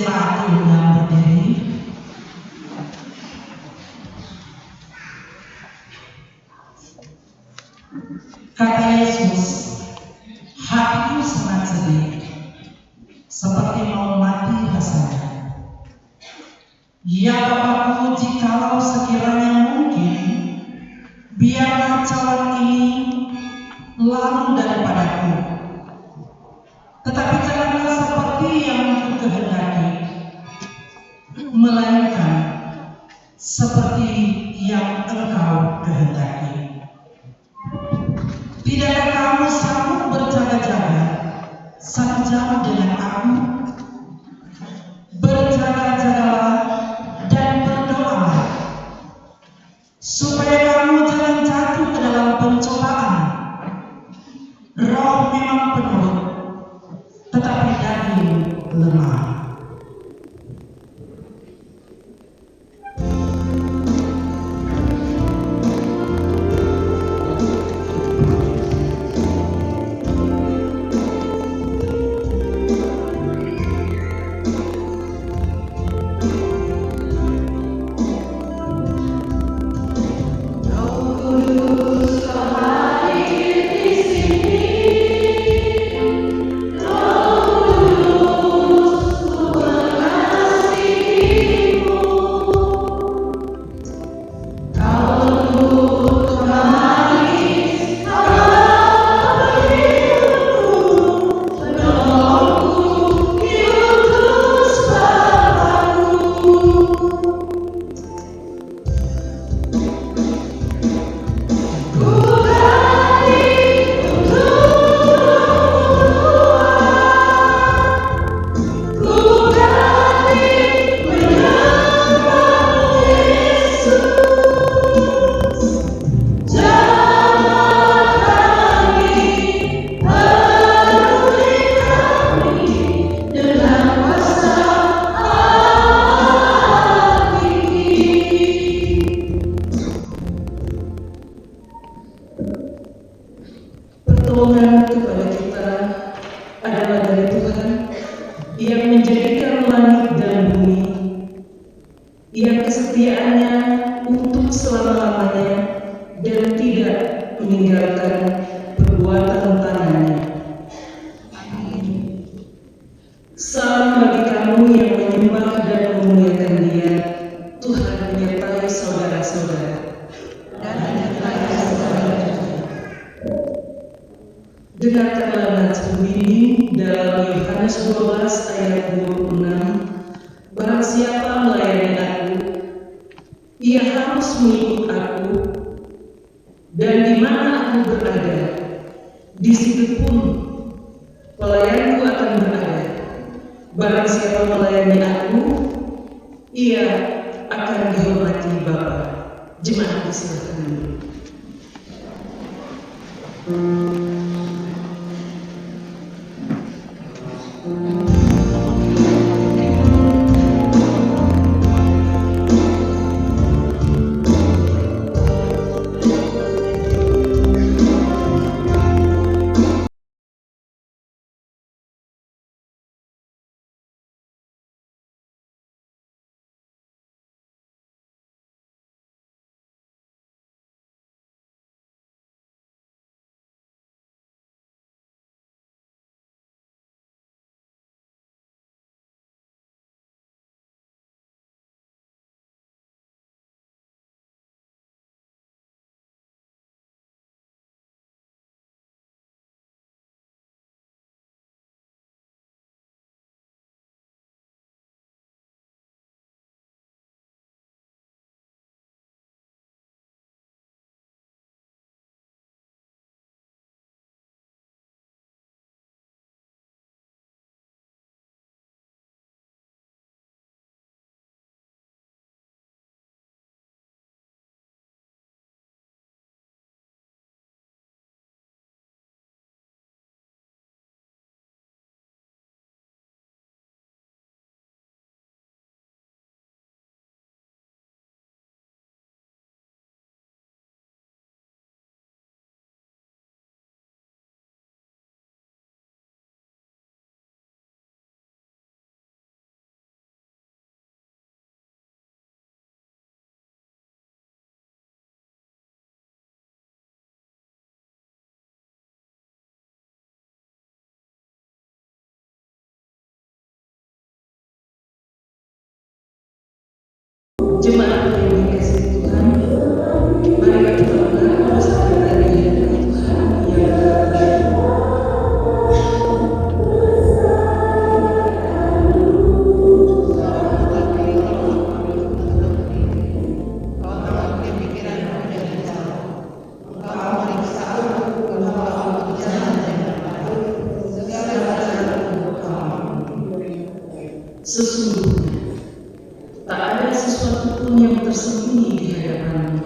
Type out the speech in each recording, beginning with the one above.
Silakan dengan berdiri. Kata Yesus, hatiku sangat sedih, seperti mau mati rasanya. Ya Bapakku, jikalau sekiranya mungkin, biarlah cawan ini lalu daripadaku. Tetapi janganlah seperti yang kukehendaki, melainkan seperti yang Engkau kehendaki. Tidakkah kamu sanggup berjaga-jaga 1 jam dengan aku? Berjaga-jagalah dan berdoalah, supaya kamu jangan jatuh ke dalam pencobaan. Roh memang penurut, tetapi daging lemah. Pertolongan kepada kita adalah dari Tuhan yang menjadikan langit dan bumi, yang kesetiaannya untuk selama-lamanya dan tidak meninggalkan perbuatan tangannya. Salam bagi kamu yang menyembah dan memuliakan Dia. Tuhan menyertai saudara-saudara. Dengarkanlah nats bunyi dalam Yohanes 12 ayat 26. Barang siapa melayani aku, ia harus mengikut aku, dan di mana aku berada, di situ pun pelayanku akan berada. Barang siapa melayani aku, ia akan dihormati Bapa. Jemaat disilakan dulu. Jemaat yang dikasihi Tuhan, mari kita mengaku bersama dari Tuhan yang terbaik. Sesungguhnya tak ada sesuatu pun yang tersembunyi di hadapan-Mu.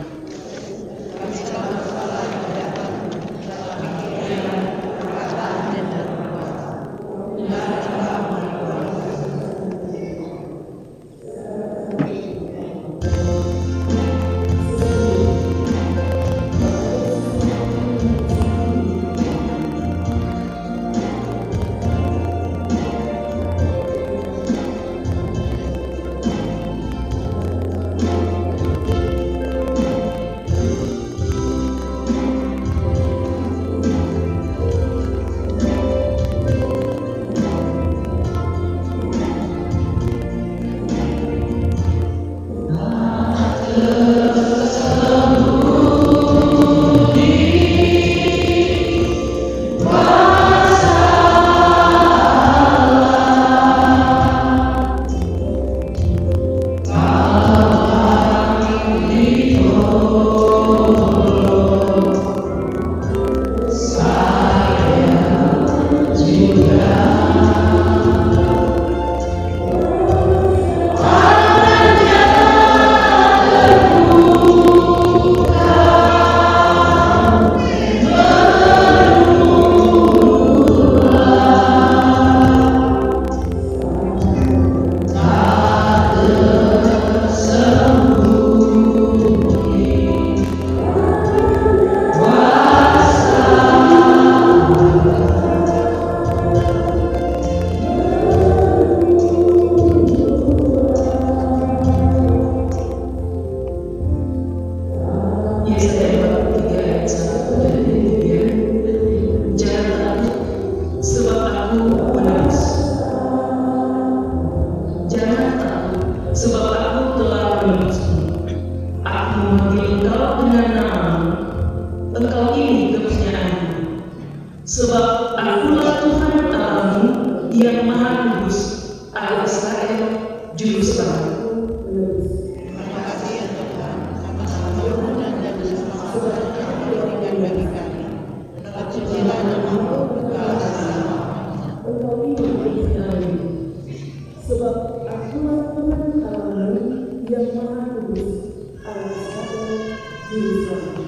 Yesaya 43 ayat 1 dan 3. Jangan takut, sebab aku menebus. Jangan takut, sebab aku telah menebusmu. Aku memanggil engkau dengan namamu. Engkau ini kepunyaanku. Sebab akulah Tuhan Allahmu yang Maha Kudus, Allah Israel, Juru Selamat. Sebab akulah Tuhan Allahmu yang Maha Kudus, Allah Israel, Juru Selamat.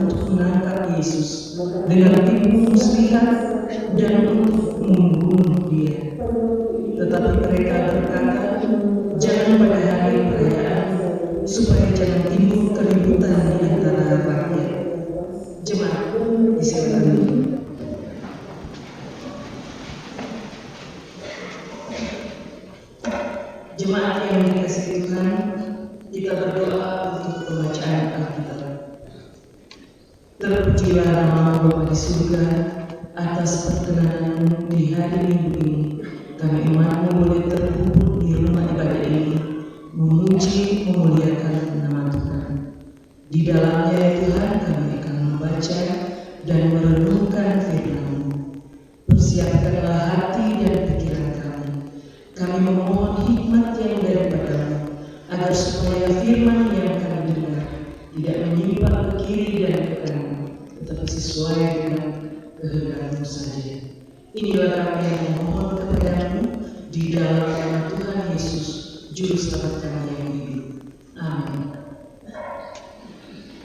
untuk menangkap Yesus dengan tipu muslihat dan untuk membunuh Dia. Tetapi mereka berkata, jangan pada hari perayaan, supaya jangan timbul keributan di antara rakyat. Jemaat, disilakan dulu. Jemaat yang dikasihi Tuhan, kita berdoa untuk pembacaan Alkitab. Terpujilah nama Bapa di surga atas perkenanan di hari Minggu ini. Kami umatmu boleh terkumpul di rumah ibadah ini, memuji, memuliakan nama Tuhan. Di dalamnya ya Tuhan, kami akan membaca dan merenungkan firman-Mu. Persiapkanlah hati dan pikiran kami. Kami memohon hikmat yang daripada-Mu, agar supaya firman yang kami dengar tidak menyimpang ke kiri dan ke kanan, tetapi sesuai dengan kehendak-Mu saja. Inilah kami yang memohon kepada-Mu di dalam nama Tuhan Yesus, Juru Selamat kami yang hidup. Amin.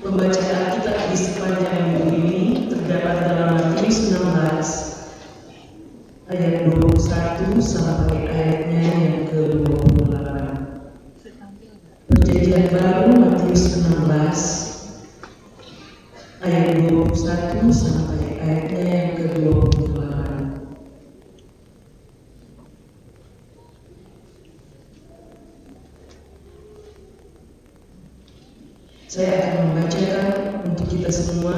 Pembacaan Alkitab di sepanjang minggu ini terdapat dalam Matius 16 ayat 21 sampai ayatnya yang ke-28. Perjanjian Baru Matius 16 ayat 21 sampai ayatnya yang ke-28. Saya akan membacakan untuk kita semua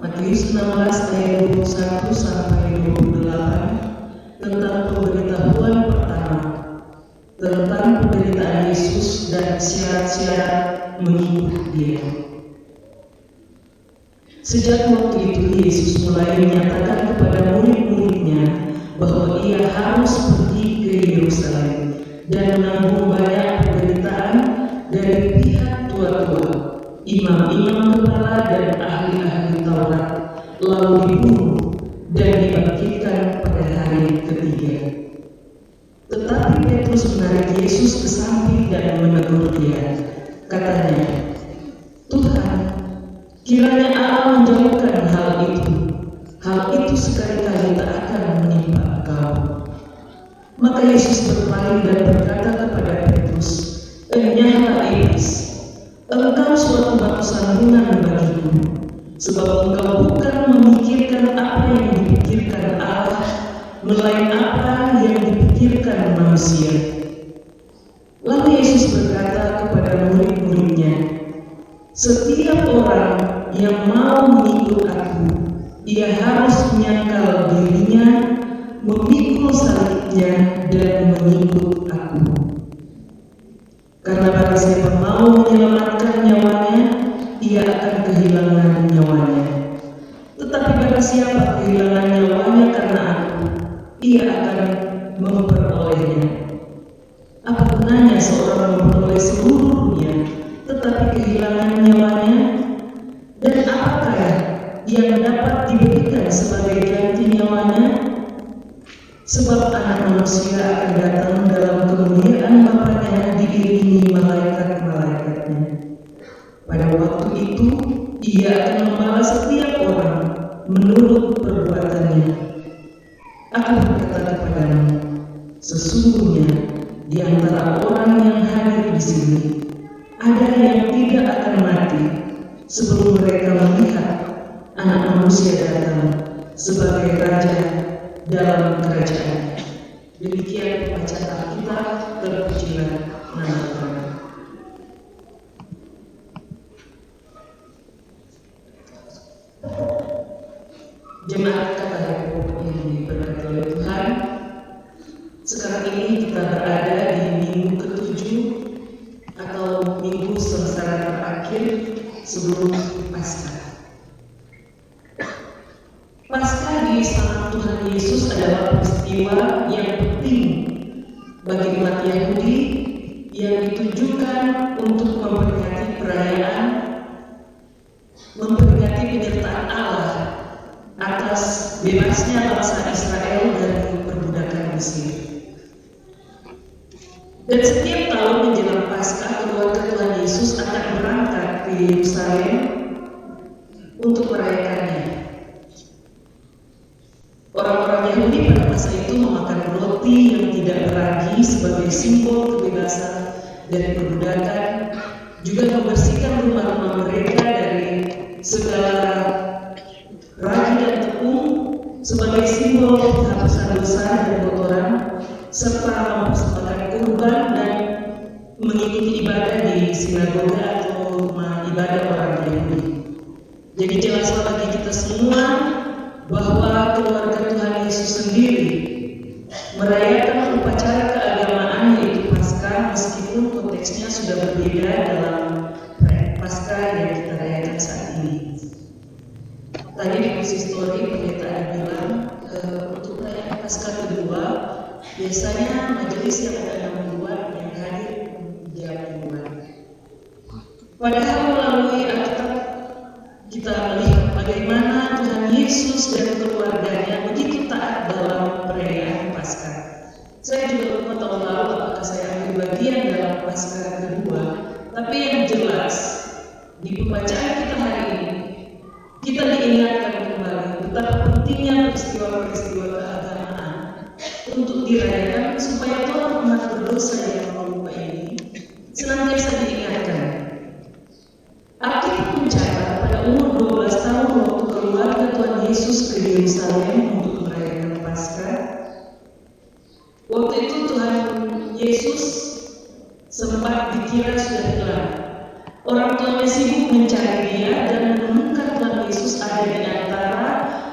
Matius 16 ayat 21 sampai 28 tentang pemberitahuan pertama, tentang penderitaan Yesus dan syarat-syarat mengikut Dia. Sejak waktu itu Yesus mulai menyatakan kepada murid-muridnya bahwa Ia harus pergi ke Yerusalem dan menanggung banyak penderitaan dari pihak tua-tua, imam-imam kepala dan ahli-ahli Taurat, lalu dibunuh dan dibangkitkan pada hari ketiga. Tetapi Petrus menarik Yesus ke samping dan menegur Dia. Katanya, Tuhan, kiranya Allah menjauhkan hal itu. Hal itu sekali-kali tak akan menimpa Engkau. Maka Yesus berpaling dan berkata kepada Petrus, enyahlah iblis, engkau suatu batu sandungan bagiku, sebab engkau bukan memikirkan apa yang dipikirkan Allah, melainkan apa yang dipikirkan manusia. Lalu Yesus berkata kepada murid-muridnya, setiap orang yang mau mengikut aku, ia harus menyangkal dirinya, memikul salibnya dan mengikut aku. Karena barang siapa mau menyelamatkan nyawanya, ia akan kehilangan nyawanya. Tetapi barang siapa kehilangan nyawanya karena aku, ia akan memperolehnya. Apa gunanya seorang memperoleh seluruh dunia, tetapi kehilangan nyawanya? Dan apakah yang dapat diberikan sebagai ganti nyawanya? Sebab Anak Manusia akan datang dalam kemuliaan Bapa-Nya diiringi malaikat-malaikatnya. Pada waktu itu, Ia akan membalas setiap orang menurut perbuatannya. Aku berkata kepadamu, sesungguhnya di antara orang yang hadir di sini, ada yang tidak akan mati sebelum mereka melihat Anak Manusia datang sebagai Raja dalam kerajaan. Demikian pembacaan Alkitab. Terpujilah nama Tuhan. Jemaat kata yang diberkati oleh Tuhan, sekarang ini kita berada di minggu ke-7 atau minggu sengsara terakhir sebelum Paskah. Paskah di sana Tuhan Yesus adalah peristiwa yang penting bagi umat Yahudi yang ditujukan untuk memperingati perayaan, memperingati penyertaan Allah atas bebasnya bangsa Israel dari perbudakan Mesir. Dan setiap tahun menjelang Paskah, keluarga Tuhan Yesus akan berangkat ke Yerusalem untuk merayakannya. Orang-orang Yahudi pada masa itu memakan roti yang tidak beragi sebagai simbol kebebasan dari perbudakan, juga membersihkan rumah-rumah mereka dari segala ragi dan tepung sebagai simbol penghapusan dosa dan kotoran, serta mempersembahkan kurban dan mengikuti ibadah di sinagoga atau rumah ibadah orang Yahudi. Jadi jelaslah bagi kita semua bahwa keluarga Tuhan Yesus sendiri merayakan upacara keagamaan yaitu Paskah, meskipun konteksnya sudah berbeda dalam Paskah yang kita rayakan saat ini. Tadi di konsistori pendeta ada bilang untuk perayaan Paskah kedua biasanya majelis yang ada 62 yang hadir jam 2. Padahal melalui Alkitab kita melihat bagaimana Tuhan Yesus dan keluarganya begitu taat dalam perayaan Paskah. Saya juga lupa tahun lalu apakah saya ambil bagian dalam Paskah kedua, tapi yang jelas di pembacaan kita hari ini kita diingatkan kembali betapa pentingnya peristiwa-peristiwa keagamaan untuk dirayakan supaya Tuhan umat berdosa yang lupa ini senantiasa diingatkan. Alkitab mencatat pada umur 12 tahun waktu keluarga Tuhan Yesus ke Yerusalem untuk merayakan Paskah. Waktu itu Tuhan Yesus sempat dikira sudah hilang. Orang tuanya sibuk mencari dia dan menemukan Tuhan Yesus ada di antara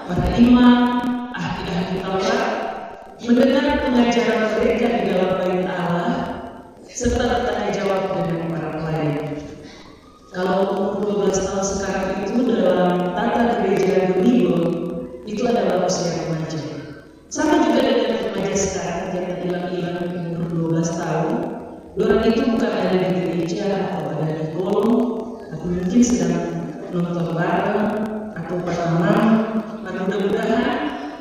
para imam, ahli-ahli Taurat, mendengar pengajaran mereka di dalam bait Allah, serta bertanya jawab dengan para pelayan. Kalau umur 12 tahun sekarang itu dalam tata gereja Bible itu adalah usia remaja. Sama juga dengan remaja sekarang yang hilang-hilang umur 12 tahun. Orang itu bukan ada di gereja atau ada di kolom, atau mungkin sedang nonton bareng atau pertemuan. Nah, mudah-mudahan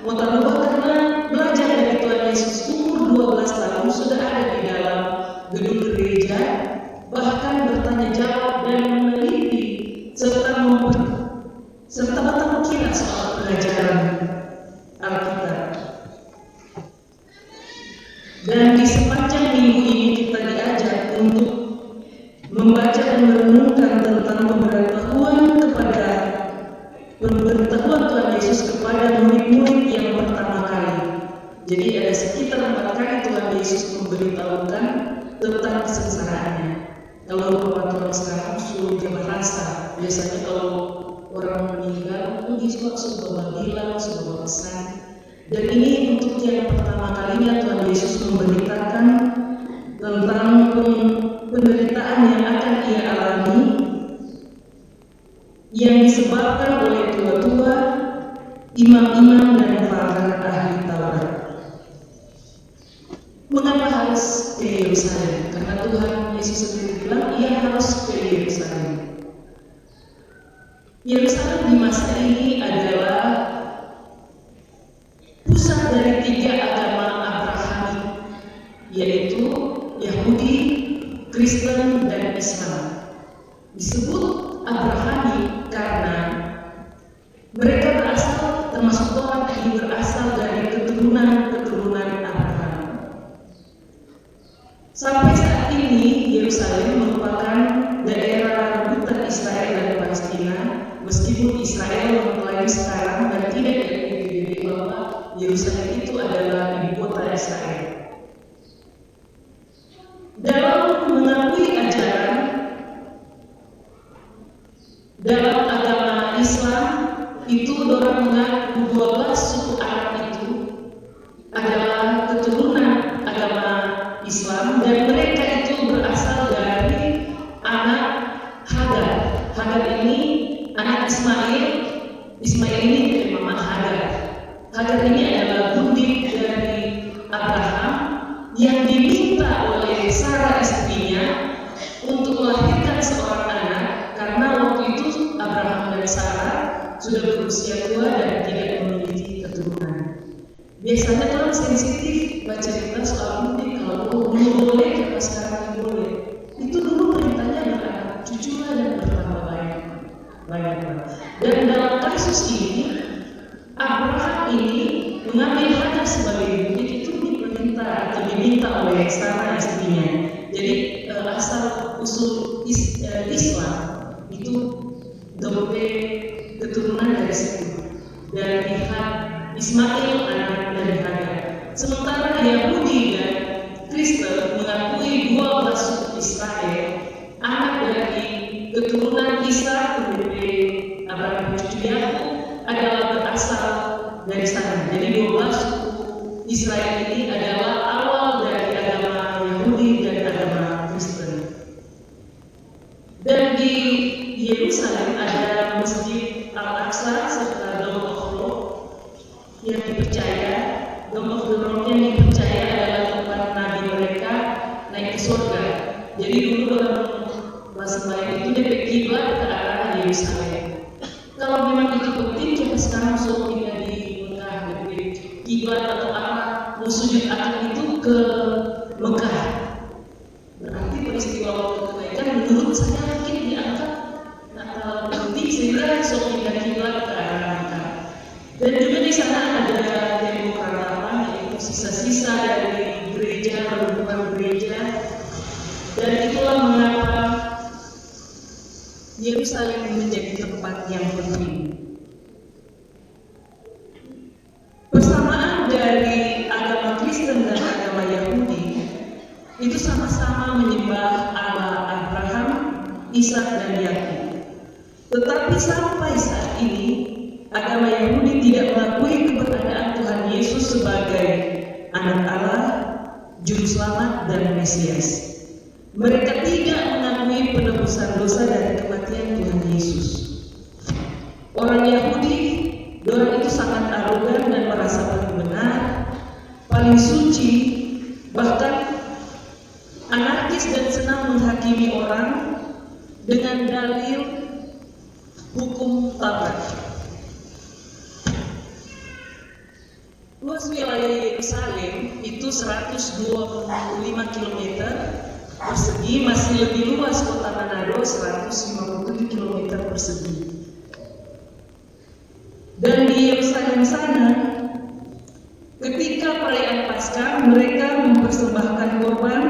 mau terubah karena belajar dari Tuhan Yesus umur 12 tahun sudah ada di dalam gedung gereja, bahkan bertanya jawab dan meneliti serta bertanya soal pengajaran Alkitab. Dan di sepanjang minggu ini kita diajak untuk membaca dan merenungkan tentang pemberitahuan Tuhan Yesus kepada murid-murid yang pertama kali. Jadi ada sekitar 4 kali Tuhan Yesus memberitahukan tentang kesengsaraannya. Kalau peraturan sekarang suruh dia bahasa, biasanya kalau orang meninggal dia suka sebuah bilang, sebuah pesan. Dan ini untuk yang pertama kalinya Tuhan Yesus memberitakan tentang penderitaan yang akan ia alami, yang disebabkan oleh tua-tua, imam-imam dan para ahli Taurat. Mengapa harus ke Yerusalem? Karena Tuhan Yesus sendiri bilang ia harus ke Yerusalem. Yerusalem di masa ini adalah pusat dari 3 agama Abrahami, yaitu Yahudi, Kristen, dan Islam. Disebut Abrahami karena mereka berasal, termasuk orang yang berasal dari keturunan Abraham. Sampai saat ini Yerusalem merupakan daerah rebutan Israel dan Palestina, meskipun Israel mengklaim sekarang dan tidak diakui bahwa Yerusalem itu adalah ibu kota Israel. Dalam mengakui ajaran dalam agama Islam itu orang mengaku 12 suku Arab itu adalah keturunan agama Islam dan mereka itu berasal dari anak Hagar. Hagar ini anak Ismail. Ismail ini dari mama Hagar. Hagar ini adalah budik dari Abraham yang diminta oleh Sarah istrinya untuk melahirkan seorang anak karena waktu itu Abraham dan Sarah sudah berusia tua dan tidak memiliki keturunan. Biasanya orang sensitif baca cerita soal budik, kalau belum boleh apa sekarang boleh. Itu dulu perintahnya beranak cucu dan bertambah banyak. Dan Dan dalam kasus ini, Abraham ini mengambil Hagar sebagai bukti itu diperintah atau diminta oleh Sarah istrinya. Jadi asal usul Islam itu dobe keturunan dari situ, dari pihak Ismail anak dari Hagar. Sementara Yahudi dan Kristen mengakui 12 suku Israel anak dari keturunan Ishak dari Abraham cucu Yakub adalah berasal dari sana. Jadi 12 suku Israel ini adalah awal dari agama Yahudi dan agama Kristen. Dan di Yerusalem ada Masjid Al-Aqsa serta Dome of the Rock yang dipercaya, Dome of the Rock yang dipercaya adalah tempat nabi mereka naik ke surga. Jadi dulu orang sembahyang itu dia berkiblat ke arah Yerusalem. Kalau memang itu penting, coba sekarang suruh pindah di Mekah, dari kiblat atau apa, mau sujud akad itu ke Mekah. Berarti peristiwa waktu kenaikan menurut saya mungkin dianggap penting sehingga suruh pindah kiblat ke arah Mekah. Dan juga di sana ada tembok ratapan, yaitu sisa-sisa dari gereja, bangunan gereja. Dan itulah mengapa Yerusalem menjadi tempat yang penting. Persamaan dari agama Kristen dan agama Yahudi itu sama-sama menyembah Allah Abraham, Ishak dan Yakub. Tetapi sampai saat ini agama Yahudi tidak mengakui keberadaan Tuhan Yesus sebagai anak Allah, juru selamat dan Mesias. Mereka tidak mengakui penebusan dosa dari kematian Tuhan Yesus. Orang Yahudi, orang itu sangat arogan dan merasa paling benar, paling suci, bahkan anarkis dan senang menghakimi orang dengan dalil hukum Taurat. Luas wilayah Yerusalem itu 125 km persegi, masih lebih luas kota Manado 157 km persegi. Dan di Yerusalem sana, ketika perayaan Paskah mereka mempersembahkan korban.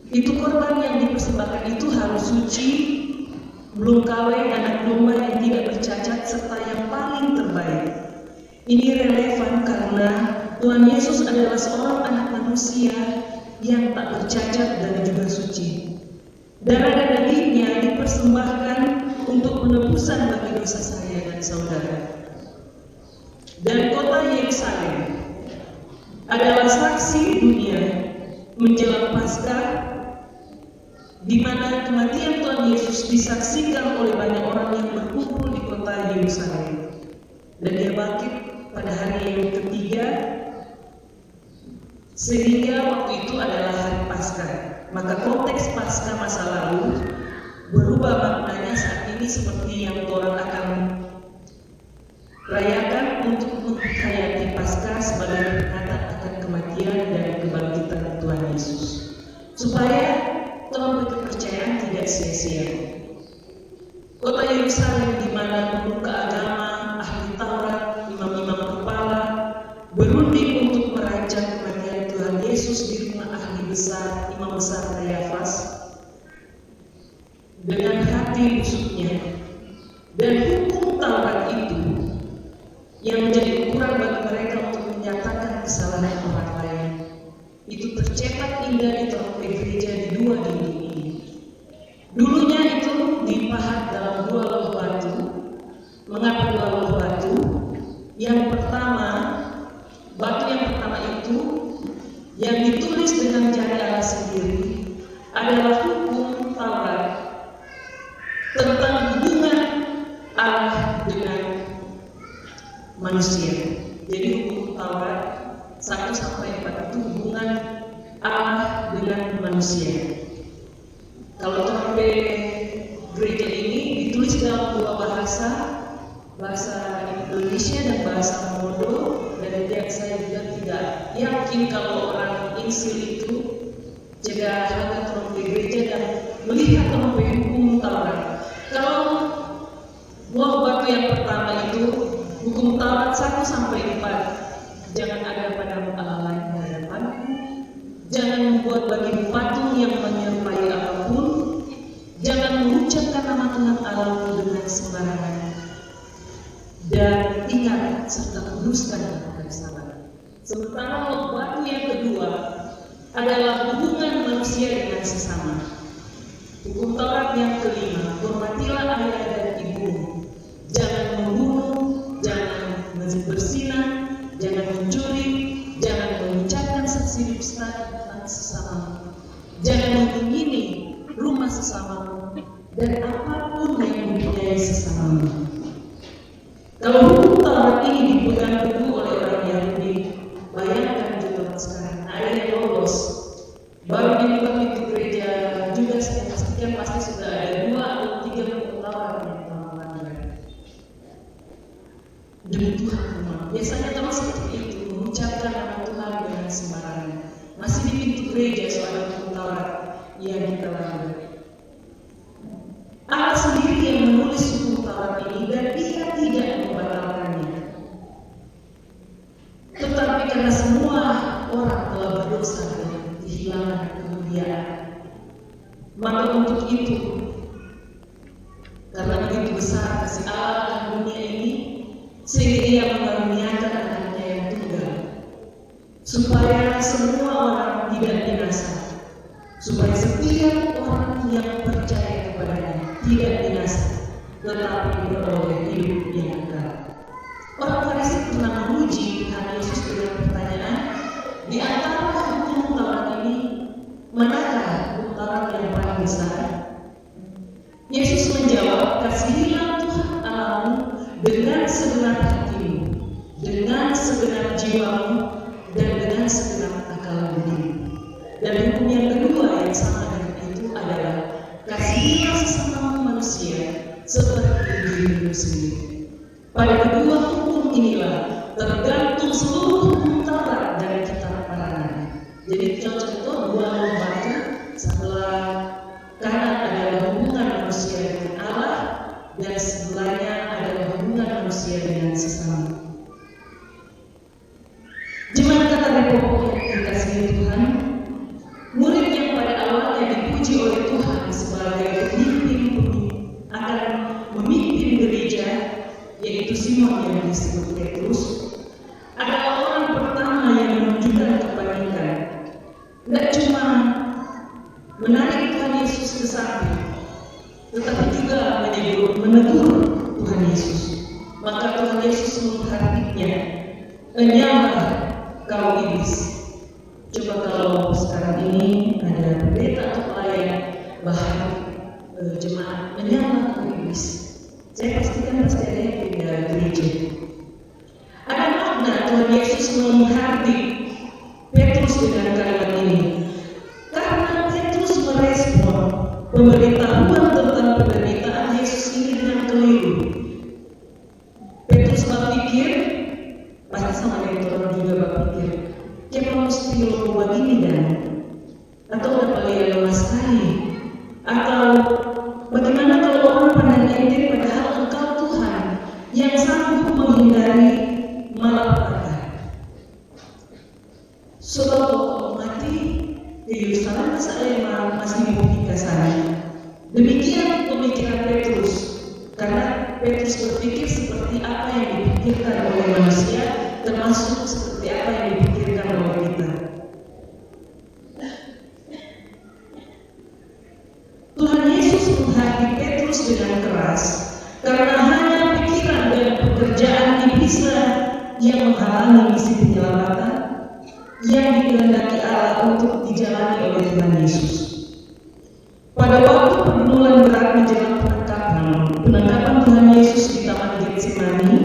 Itu korban yang dipersembahkan itu harus suci, belum kawin, anak domba yang tidak bercacat serta yang paling terbaik. Ini relevan karena Tuhan Yesus adalah seorang anak manusia yang tak bercacat dan juga suci. Darah dan dagingnya dipersembahkan untuk penebusan bagi dosa saya dan saudara. Dan kota Yerusalem adalah saksi dunia menjelang Paskah, di mana kematian Tuhan Yesus disaksikan oleh banyak orang yang berkumpul di kota Yerusalem. Dan dia bangkit pada hari yang ketiga, sehingga waktu itu adalah hari Paskah. Maka konteks Paskah masa lalu berubah maknanya saat ini seperti yang orang akan rayakan untuk menghayati Paskah sebagai peringatan akan kematian dan kebangkitan Tuhan Yesus, supaya Tuhan kepercayaan tidak sia-sia. Kota Yerusalem di mana pemuka agama, ahli Taurat, imam-imam kepala berunding untuk merancang kematian Tuhan Yesus di rumah ahli besar, imam besar Kayafas dengan hati busuknya. Dan hukum Taurat itu yang menjadi ukuran bagi mereka untuk menyatakan kesalahan orang lain itu tercetak indah di trompet gereja di dua dinding ini. Dulunya itu dipahat dalam dua loh batu. Mengapa dua loh batu? Yang pertama, batu yang pertama itu yang ditulis dengan jari Allah sendiri adalah hukum Taurat tentang hubungan Allah dengan manusia. Jadi hukum Taurat 1-4 itu hubungan Allah dengan manusia. Kalau trompet gereja ini ditulis dalam dua bahasa, bahasa Indonesia dan bahasa Modo, dan saya juga tidak yakin kalau orang Insil itu jaga harga trompet gereja dan melihat trompet hukum Taurat. Kalau Hukum Taurat 1-4. Jangan ada padamu Allah lain di hadapanku. Jangan membuat bagimu patung yang menyerupai apapun. Jangan mengucapkan nama Tuhan Allahmu dengan sembarangan. Dan ingat serta kuduskan hari Sabat. Sementara batu yang kedua adalah hubungan manusia dengan sesama. Hukum Taurat yang kelima, hormatilah ayah dan ibumu. Jangan membunuh, jangan berzina, jangan mencuri, jangan mengucapkan saksi dusta tentang sesama, jangan mengingini rumah sesamamu, dan apapun yang dipunyai sesamamu. Kalau hukum Taurat ini dipegang teguh oleh orang Yahudi, bayangkan juga sekarang ada yang lolos. Baru di pintu gereja juga sekian pasti sudah ada 2 atau 3 hukum Taurat yang telah melanggar. Demi Tuhan, biasanya kalau seperti itu mengucapkan nama Tuhan dengan sembarangan. Masih di pintu gereja soal hukum Taurat yang kita langgar. Allah sendiri yang menulis hukum Taurat ini dan Dia tidak membatalkannya. Tetapi karena semua orang telah berdosa dan kehilangan kemuliaan, maka untuk itu, karena begitu besar kasih Allah akan dunia ini, sehingga Ia mengaruniakan anaknya yang tunggal, supaya semua orang tidak binasa, supaya setiap orang yang percaya kepadanya tidak binasa, tetapi beroleh hidup yang kekal. Orang Farisi pernah menguji Tuhan Yesus dengan pertanyaan, di antara hukum Taurat ini, manakah hukum Taurat yang paling besar? Yesus menjawab, kasihilah Tuhan Allahmu dengan segenap hatimu, dengan segenap jiwamu, dan dengan segenap akal budimu. Dan hukum yang kedua yang sama dengan itu adalah kasihilah sesamamu manusia seperti dirimu sendiri. Pada kedua hukum inilah tergantung seluruh hukum Taurat dari kitab para nabi. Jadi contoh 2 membaca setelah kanan adalah hubungan manusia dengan Allah dan sebelahnya adalah hubungan manusia dengan sesama. Jemaat kata pokok yang dikasihi Tuhan, murid yang pada awalnya dipuji oleh Tuhan sebagai pemimpin akan memimpin gereja, yaitu Simon yang disebut Petrus, adalah orang pertama yang menunjukkan kepanikan. Tidak cuma menarik Tuhan Yesus ke samping, tetapi juga menegur Tuhan Yesus. Maka Tuhan Yesus mengharapnya, "Enyahlah kau iblis." Coba kalau sekarang ini ada pendeta atau pelayan bahkan jemaat, "Enyahlah kau iblis." Saya pastikan pasti ada yang pindah gereja. Ada makna Tuhan Yesus menghardik Petrus dengan kalimat ini, karena Petrus merespon pemberitahuan tentang penderitaan Yesus ini dengan keliru. Petrus berpikir, pasti sama dengan orang juga berpikir, kenapa mesti lo begini dan? Atau udah paling lemah sekali? Atau bagaimana kalau orang pandang ente padahal Engkau Tuhan yang sanggup menghindari malapetaka? Sebab kalau mati di Yerusalem saya masih memikirkan sana. Demikian pemikiran Petrus, karena Petrus berpikir seperti apa yang dipikirkan oleh manusia, termasuk seperti apa yang dipikirkan oleh kita. Tuhan Yesus menghardik Petrus dengan keras karena hanya pikiran dan pekerjaan iblislah yang menghalangi misi penyelamatan yang dikehendaki Allah untuk dijalani oleh Tuhan Yesus. Pada waktu pergumulan berat menjelang penangkapan Tuhan Yesus di Taman Getsemani,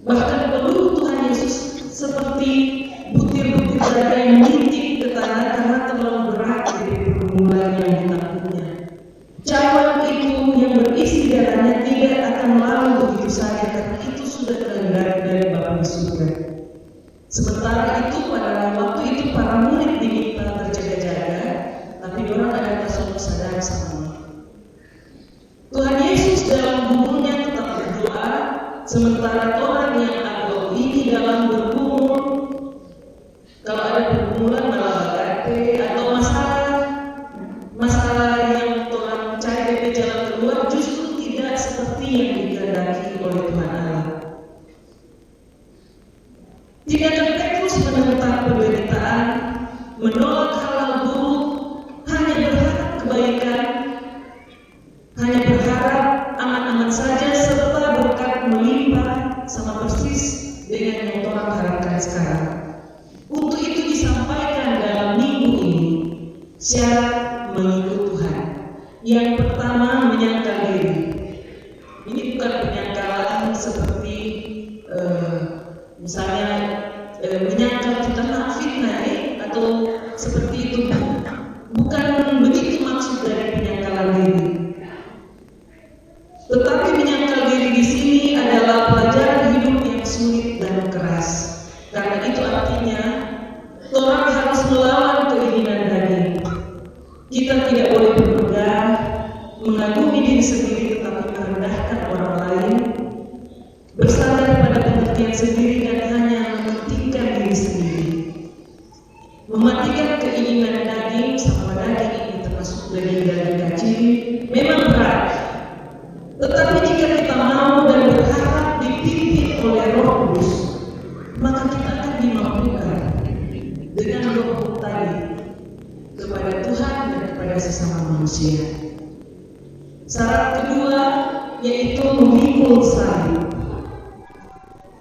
bahkan peluru Tuhan Yesus seperti butir-butir darah yang mengintik ke tanah karena terlalu berat dari pergumulan yang ditangkapnya. Cawan itu yang berisi darahnya tidak akan lalu begitu saja karena itu sudah kehendak dari Bapa di surga. Sementara itu pada waktu itu para murid diminta berjaga-jaga, tapi orang ada selalu sadar sama. Tuhan Yesus dalam hubungannya tetap berdoa Sementara orang yang agak ini dalam bergumul, kalau ada pergumulan malah bagate atau masalah yang orang cari dari jalan keluar justru tidak seperti yang dikehendaki oleh Tuhan Allah. Jika terus menentang penderitaan, menolak hal-hal buruk, hanya berharap kebaikan, hanya berharap aman-aman saja serta berkat melimpah sama persis dengan yang orang harapkan sekarang. Untuk itu disampaikan dalam minggu ini syarat mengikut Tuhan. Yang pertama, menyangkal diri. Ini bukan penyangkalan seperti misalnya menyangkal kita fitnah atau seperti itu. Bukan begitu maksud dari penyangkalan diri. Tetapi menyangkal diri di sini adalah pelajaran hidup yang sulit dan keras. Karena itu artinya orang harus melawan keinginan daging. Kita tidak boleh bermegah, mengagumi diri sendiri tetapi merendahkan orang lain, bersandar pada pengertian sendiri dan hanya mementingkan diri sendiri. Mematikan keinginan daging sama daging ini termasuk daging kaciri memang berat. Tetapi jika kita mau dan berharap dipimpin oleh Roh Kudus, maka kita akan dimampukan dengan Roh tadi kepada Tuhan dan kepada sesama manusia. Syarat kedua yaitu memikul salib.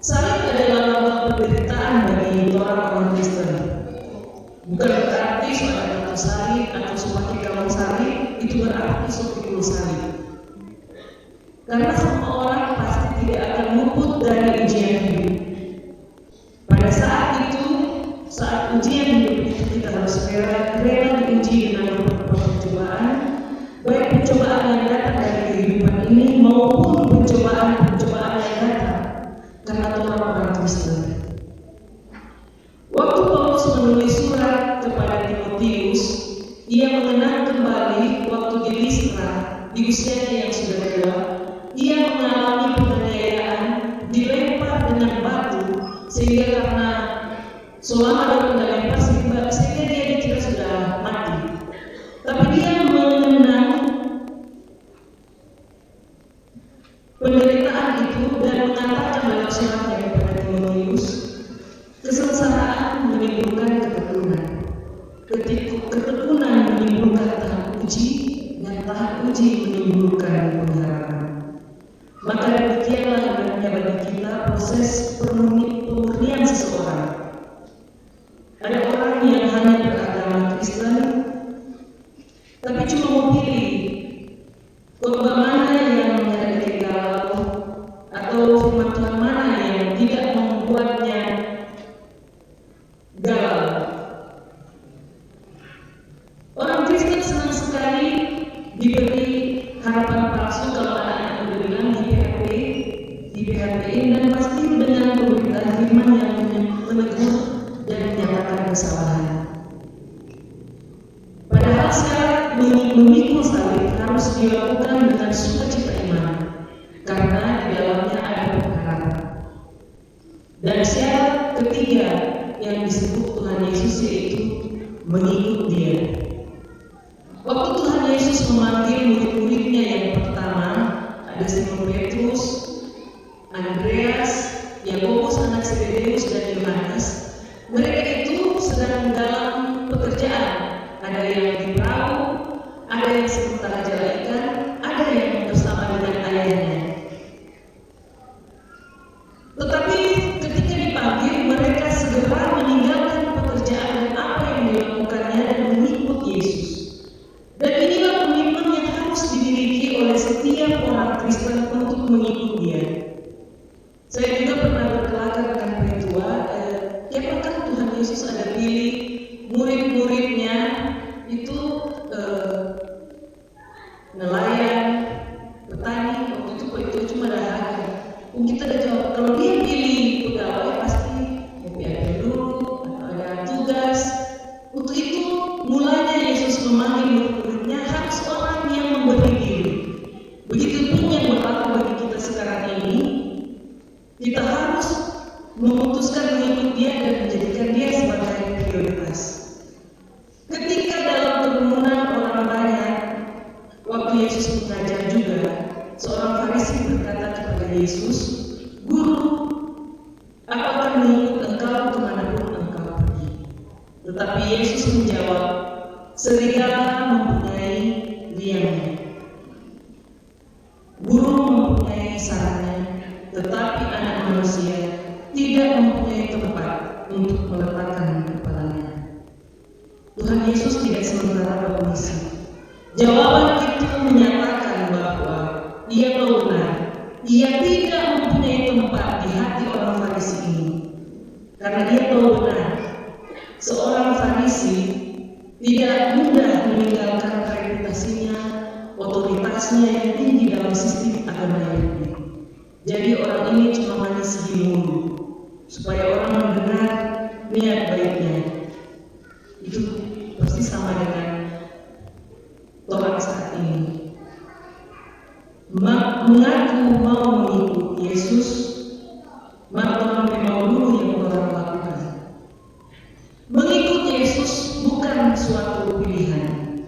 Salib adalah lambang penderitaan bagi orang Kristen. Bukan berarti soal kata salib atau semakin kamu salib itu berarti pikul salib. Karena semua orang pasti tidak akan luput dari ujian hidup. Pada saat itu, saat ujian hidup itu kita harus rela diuji dengan beberapa percobaan, baik pencobaan yang datang dari kehidupan ini maupun pencobaan yang datang karena orang Kristen. Waktu Paulus menulis surat kepada Timotius, ia mengenang kembali waktu di Listra di usianya yang sudah tua. Ia mengalami penganiayaan, dilempar dengan batu, sehingga karena selama dilempar sehingga dia dikira sudah mati. Tapi dia mengenang penderitaan itu dan mengatakan dalam suratnya kepada Timotius, kesengsaraan menimbulkan ketekunan, ketekunan menimbulkan tahan uji, dan tahan uji menimbulkan pengharapan. Maka demikianlah hendaknya bagi kita proses pemurnian seseorang. Ada orang yang hanya beragama Kristen, tapi cuma mau pilih khotbah mana yang menyerahkan galau atau firman Tuhan mana yang tidak membuatnya galau. Orang Kristen senang sekali diberi harapan palsu kalau anak-anak udah bilang di PHP dan pasti dengan pemberitaan firman yang menegur dan menyatakan kesalahan. Padahal syarat memikul salib harus dilakukan dengan sukacita iman, karena di dalamnya ada pengharapan. Dan syarat ketiga yang disebut Tuhan Yesus yaitu mengikut Dia. Waktu Tuhan Yesus memanggil murid-muridnya yang pertama, ada Simon Petrus, Andreas, Yakobus anak Zebedeus dan Yohanes. Mereka itu sedang dalam pekerjaan. Ada yang di perahu, ada yang sementara jala ikan, ada yang bersama dengan ayahnya. Tetapi ketika dipanggil, mereka segera meninggalkan pekerjaan dan apa yang dilakukannya dan mengikut Yesus. Dan inilah komitmen yang harus dimiliki oleh setiap orang Kristen untuk mengikut Dia. Saya juga pernah berkelakar dengan Petua, apakah Tuhan Yesus ada pilih murid-muridnya itu nelayan, petani, waktu itu cuma dahaga. Kita udah jawab, kalau dia pilih pegawai pasti ada dulu, ada tugas. Untuk itu mulanya Yesus memanggil murid-muridnya harus orang yang memberi diri. Begitu pun yang berlaku bagi kita sekarang ini. Farisi berkata kepada Yesus, "Guru, aku akan mengikut engkau kemanapun engkau pergi." Tetapi Yesus menjawab, "Serigala mempunyai liangnya, burung mempunyai sarangnya, tetapi Anak Manusia tidak mempunyai tempat untuk meletakkan kepalanya." Tuhan Yesus tidak sementara bermisi. Jawaban itu menyatakan bahwa ia tahu benar, ia tidak mempunyai tempat di hati orang Farisi ini. Karena dia tahu benar, seorang Farisi tidak mudah meninggalkan reputasinya, otoritasnya yang tinggi dalam sistem agama Yahudi. Jadi orang ini cuma manis di mulut, supaya orang mendengar niat baiknya. Itu pasti sama dengan orang saat ini. Mengaku mau mengikut Yesus, maka memang dulu yang orang lakukan. Mengikut Yesus bukan suatu pilihan.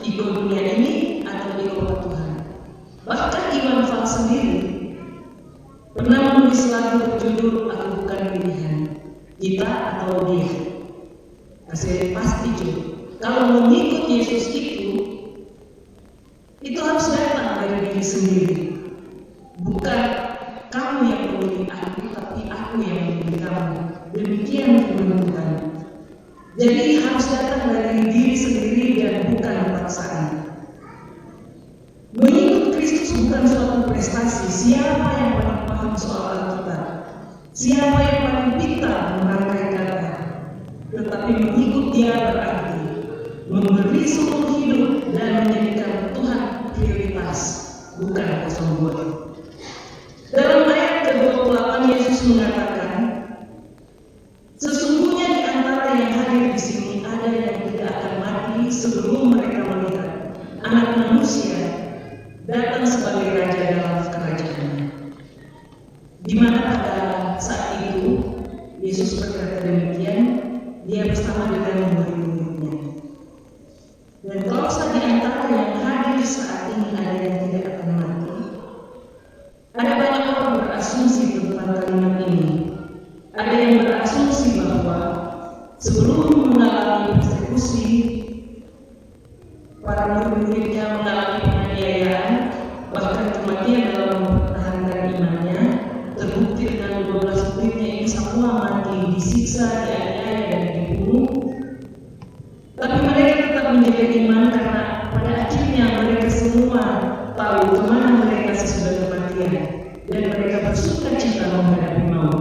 Ikut dunia ini atau ikut Tuhan. Bahkan Iwan Fals sendiri pernah menulis lagu berjudul "Aku Bukan Pilihan", kita atau dia. Hasil pasti juga. Kalau mengikut Yesus itu harus datang dari diri sendiri. Bukan kamu yang memilih aku, tapi aku yang memilih kamu. Demikian firman Tuhan. Jadi harus datang dari diri sendiri dan bukan paksaan. Mengikut Kristus bukan suatu prestasi. Siapa yang paling paham soal Alkitab? Siapa yang paling pintar merangkai kata? Tetapi mengikut Dia berarti memberi seumur hidup dan menjadikan Tuhan prioritas, bukan kesombongan. Dalam ayat ke-28 Yesus mengatakan, "Sesungguhnya di antara yang hadir di sini ada yang tidak akan mati sebelum mereka melihat Anak Manusia datang sebagai Raja dalam kerajaannya." Di mana pada saat itu Yesus berkata demikian, Dia bersama dengan murid-muridnya. Dan kalau di antara yang hadir saat ini ada yang tidak akan mati, ada banyak orang berasumsi tentang kalimat ini. Ada yang berasumsi bahwa sebelum mengalami persekusi, para murid-muridnya mengalami penganiayaan, bahkan kematian dalam mempertahankan imannya, terbukti dengan 12 muridnya ini semua mati, disiksa, dianiaya, dan dibunuh. Tapi mereka tetap menjaga iman karena pada akhirnya mereka semua tahu kemana mereka sesudah kematian, dan mereka bersuka cita menghadapi maut.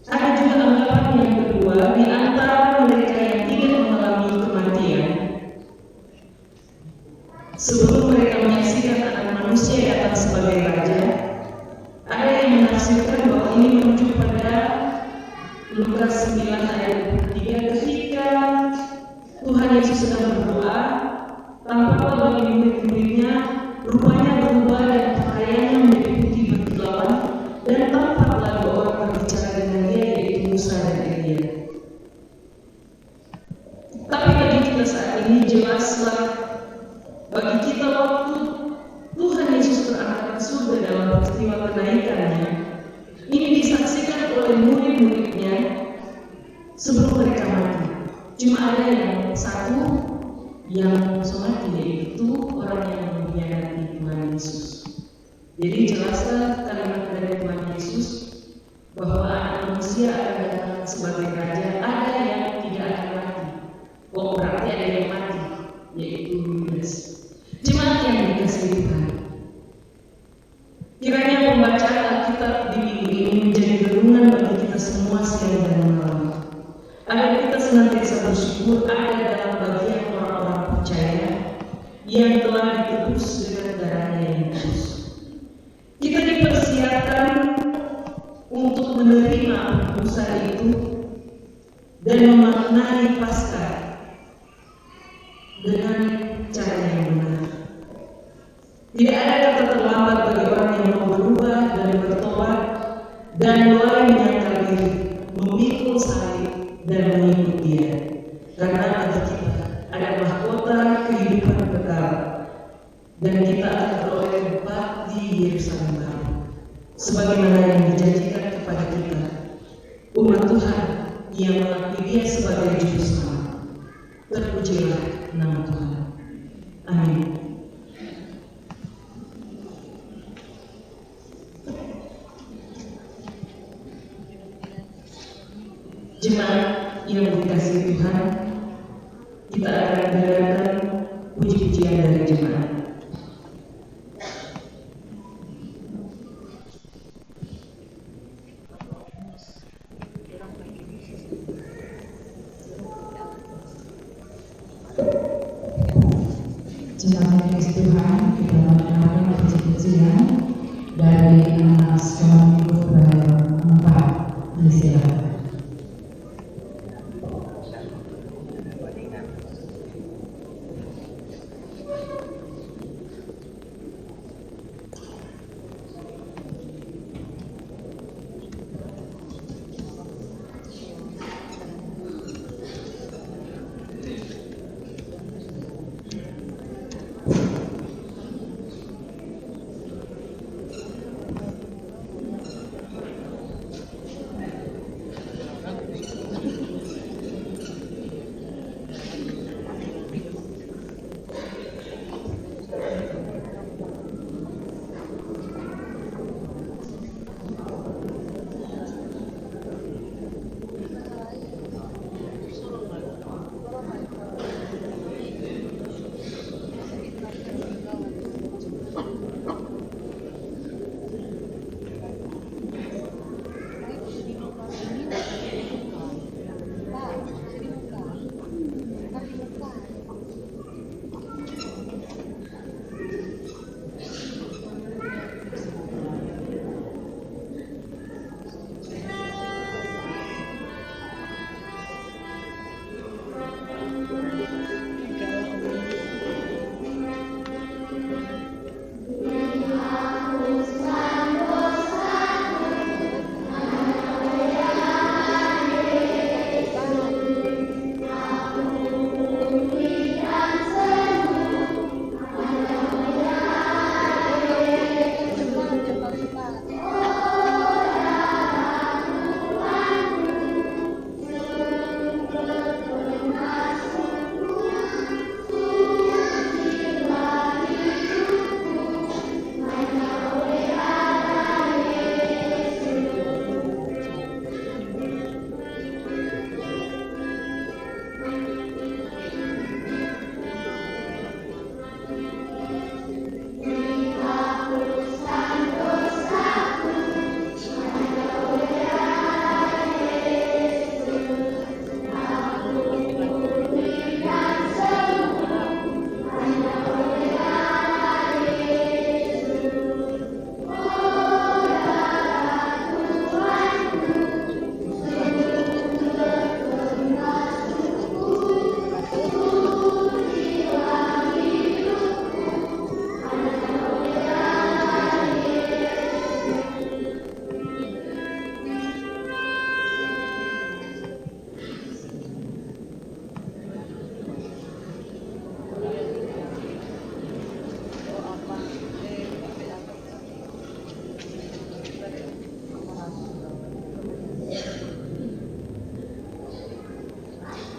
Ada juga anggapan yang kedua, di antara mereka yang tidak mengalami kematian, sebelum mereka menyaksikan Anak Manusia datang sebagai Raja, ada yang menafsirkan bahwa ini merujuk pada Lukas 9 ayat 3 ketika Tuhan Yesus sedang berdoa, tampaklah bagi murid-muridnya rupanya berubah dan pakaiannya menjadi putih berkilauan, dan tampaklah dua orang berbicara dengan Dia, yaitu Musa dan Elia. Tapi bagi kita saat ini jelaslah, bagi kita waktu Tuhan Yesus berangkat ke surga dalam peristiwa kenaikannya, ini disaksikan oleh murid-muridnya sebelum mereka mati. Cuma ada yang satu yang mati, yaitu orang yang mengkhianati Tuhan Yesus. Jadi jelaslah kalimat dari Tuhan Yesus bahwa Anak Manusia akan datang sebagai Raja. Ada yang tidak akan mati. Oh, berarti ada yang mati, yaitu Yudas. Jemaat yang dikasihi Tuhan, kiranya pembacaan Alkitab di minggu ini menjadi renungan bagi kita semua siang dan malam, agar kita senantiasa bersyukur ada dalam bagian orang-orang percaya yang telah ditebus dengan darahnya yang kudus. Kita dipersiapkan untuk menerima penebusan itu dan memaknai Paskah dengan cara yang benar. Tidak ada kata terlambat bagi orang yang mau berubah dan bertobat dan mulai menyangkal diri, memikul salib dan mengikut Dia. Karena bagi kita ada mahkota kehidupan kekal, dan kita akan beroleh di Yerusalem baru, sebagaimana yang dijanjikan kepada kita, umat Tuhan yang mengakui Dia sebagai Juru Selamat. Terpujilah nama Tuhan. Amin. Jemaat yang dikasihi Tuhan, kita akan mendengarkan puji-pujian dari jemaat. Jemaat yang dikasihi Tuhan, kita mendengarkan puji-pujian dari Sekolah Minggu Kebayoran 4. Disilakan.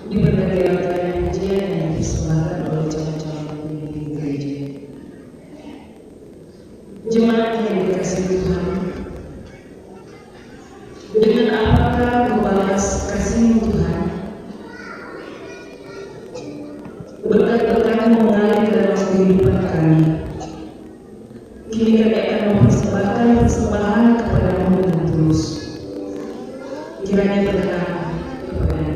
Di berbagai rangkaian pujian yang dipersembahkan oleh calon-calon pemimpin gereja. Jemaat yang dikasihi Tuhan, dengan apakah membalas kasih Tuhan? Berkat-berkat mengalir dalam kehidupan kami. Kini kami akan mempersembahkan persembahan kepada-Mu dengan tulus. Kiranya berkat kepada-Mu.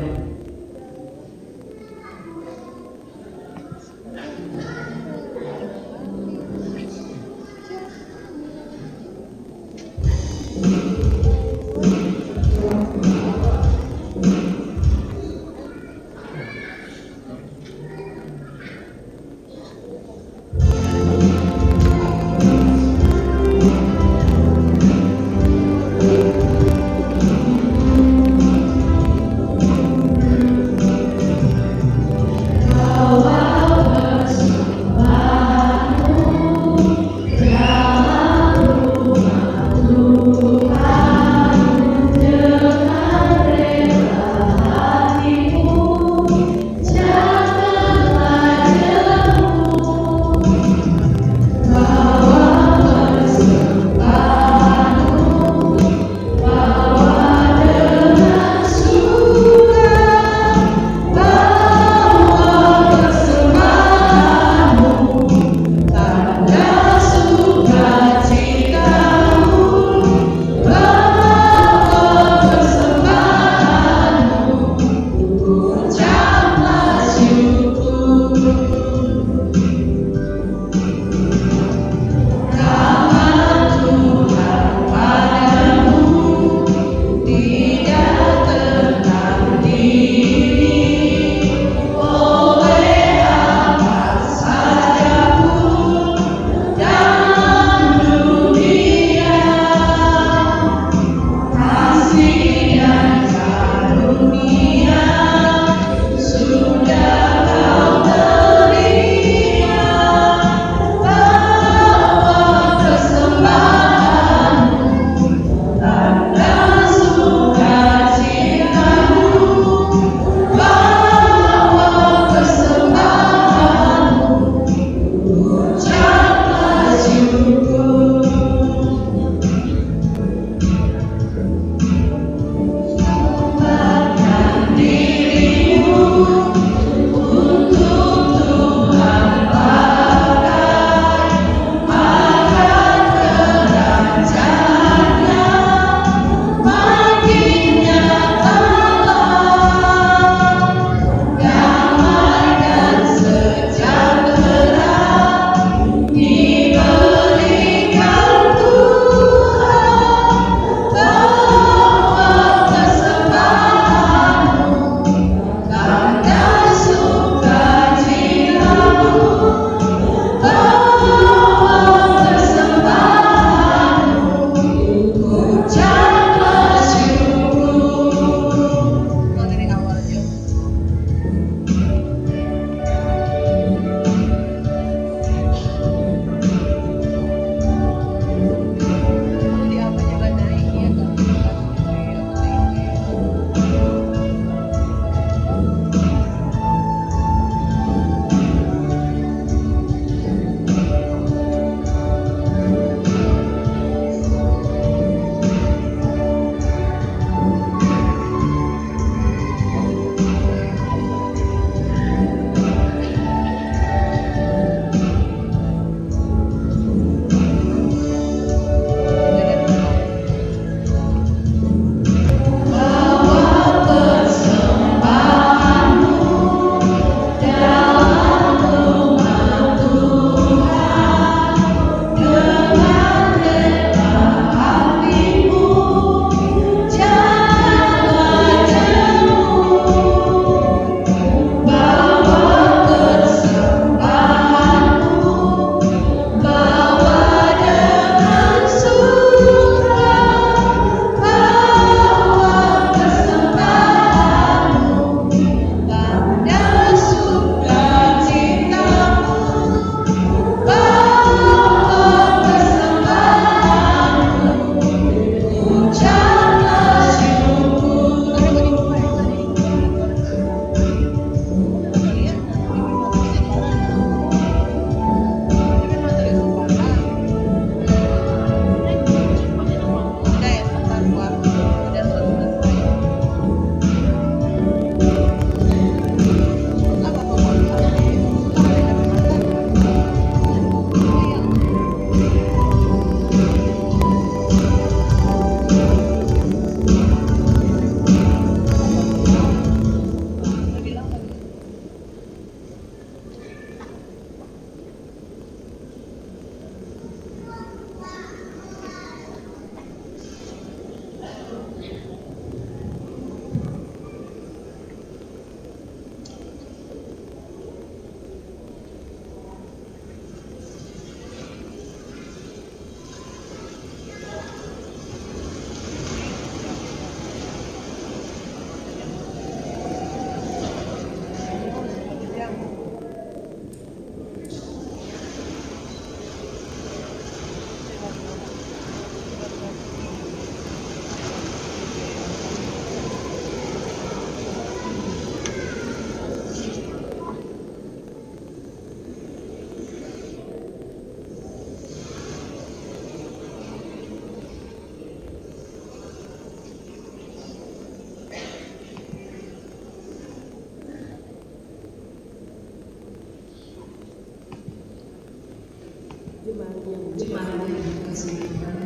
Jemaat yang dikasihi Tuhan,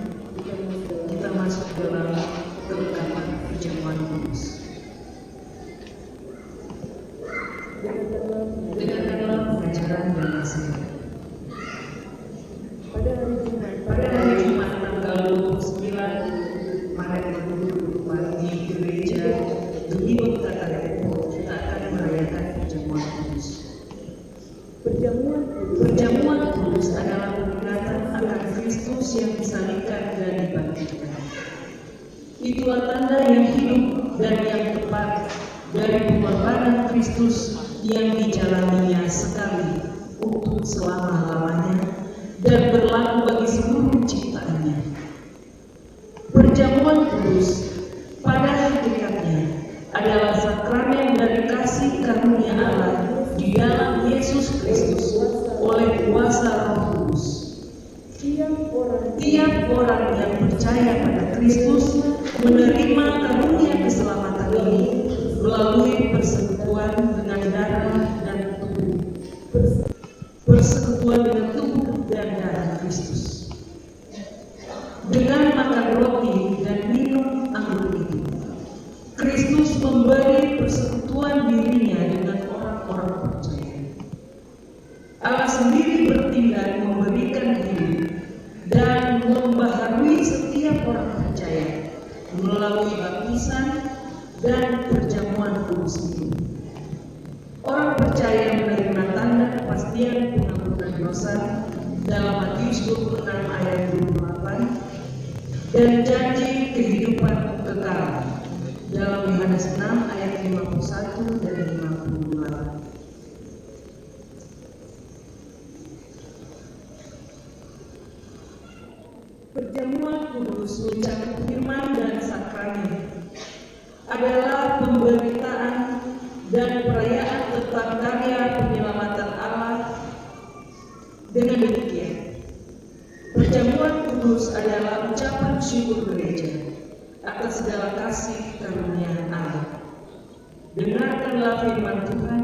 kita masuk dalam kelengkapan perjamuan kudus. Dengarkanlah pengajaran yang nasihat. Pada hari Jumat tanggal 29 Maret 2024 di gereja Gemilang Tata Depok, kita akan merayakan perjamuan kudus. Perjamuan kudus adalah peringatan akan Kristus yang disalibkan dan dibangkitkan. Itulah tanda yang hidup dan yang tepat dari pengorbanan Kristus yang dijalaninya sekali untuk selama-lamanya dan berlaku bagi seluruh ciptaannya. Perjamuan kudus pada hakikatnya adalah sakramen dari kasih karunia Allah di dalam Yesus Kristus oleh kuasa Roh Kudus. Tiap orang yang percaya pada Kristus menerima karunia keselamatan ini melalui persekutuan dengan darah dan tubuh. Persekutuan dengan tubuh dan darah Kristus. Dengan makan roti dan minum anggur itu, Kristus memberi persekutuan dirinya dengan orang-orang percaya. Allah sendiri bertindak memberikan hidup dan membaharui setiap orang percaya melalui baptisan dan perjamuan kudus itu. Orang percaya menerima tanda kepastian pengampunan dosa dalam Matius 26 ayat 28 dan janji kehidupan kekal dalam Yohanes 6 ayat 51 dan 58. Perjamuan kudus mencakup firman dan sakramen adalah pemberitaan dan perayaan tentang karya penyelamatan Allah. Dengan demikian, perjamuan kudus adalah ucapan syukur gereja atas segala kasih karunia Allah. Dengarkanlah firman Tuhan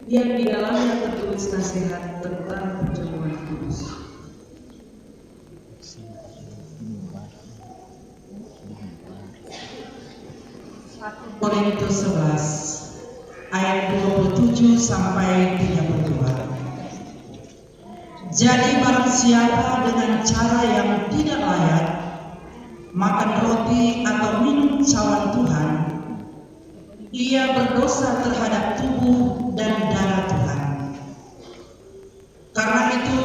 yang di dalamnya tertulis nasihat tentang perjamuan kudus. Korintus 11 ayat 27 sampai 32. Jadi barang siapa dengan cara yang tidak layak makan roti atau minum cawan Tuhan, ia berdosa terhadap tubuh dan darah Tuhan. Karena itu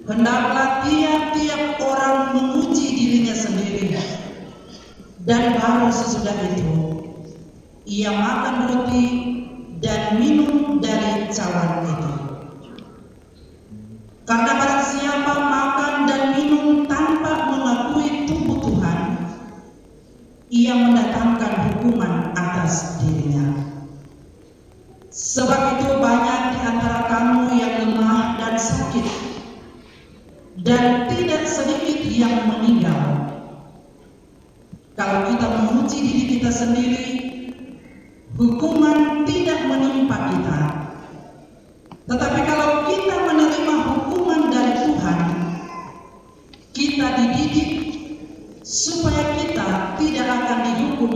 hendaklah tiap-tiap orang menguji dirinya sendiri, dan baru sesudah itu ia makan roti dan minum dari cawan itu. Karena barang siapa makan dan minum tanpa mengakui tubuh Tuhan, ia mendatangkan hukuman atas dirinya. Sebab itu banyak di antara kamu yang lemah dan sakit, dan tidak sedikit yang meninggal. Kalau kita menguji diri kita sendiri, hukuman tidak menimpa kita. Tetapi kalau kita menerima hukuman dari Tuhan, kita dididik supaya kita tidak akan dihukum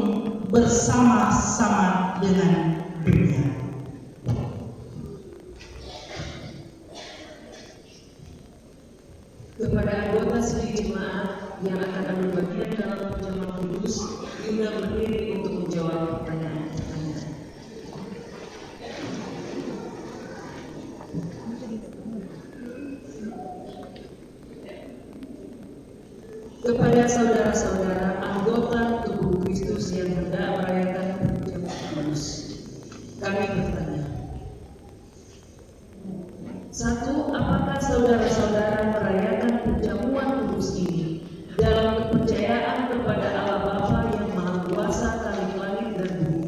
bersama-sama dengan dunia. Kepada anggota sidang jemaat yang akan ambil bagian dalam perjamuan kudus, juga berdiri untuk menjawab pertanyaan-pertanyaan. Kepada saudara-saudara anggota tubuh Kristus yang hendak merayakan perjamuan kudus, kami bertanya. 1. Apakah saudara-saudara merayakan perjamuan kudus ini dalam kepercayaan kepada Allah Bapa yang Maha Kuasa langit dan bumi,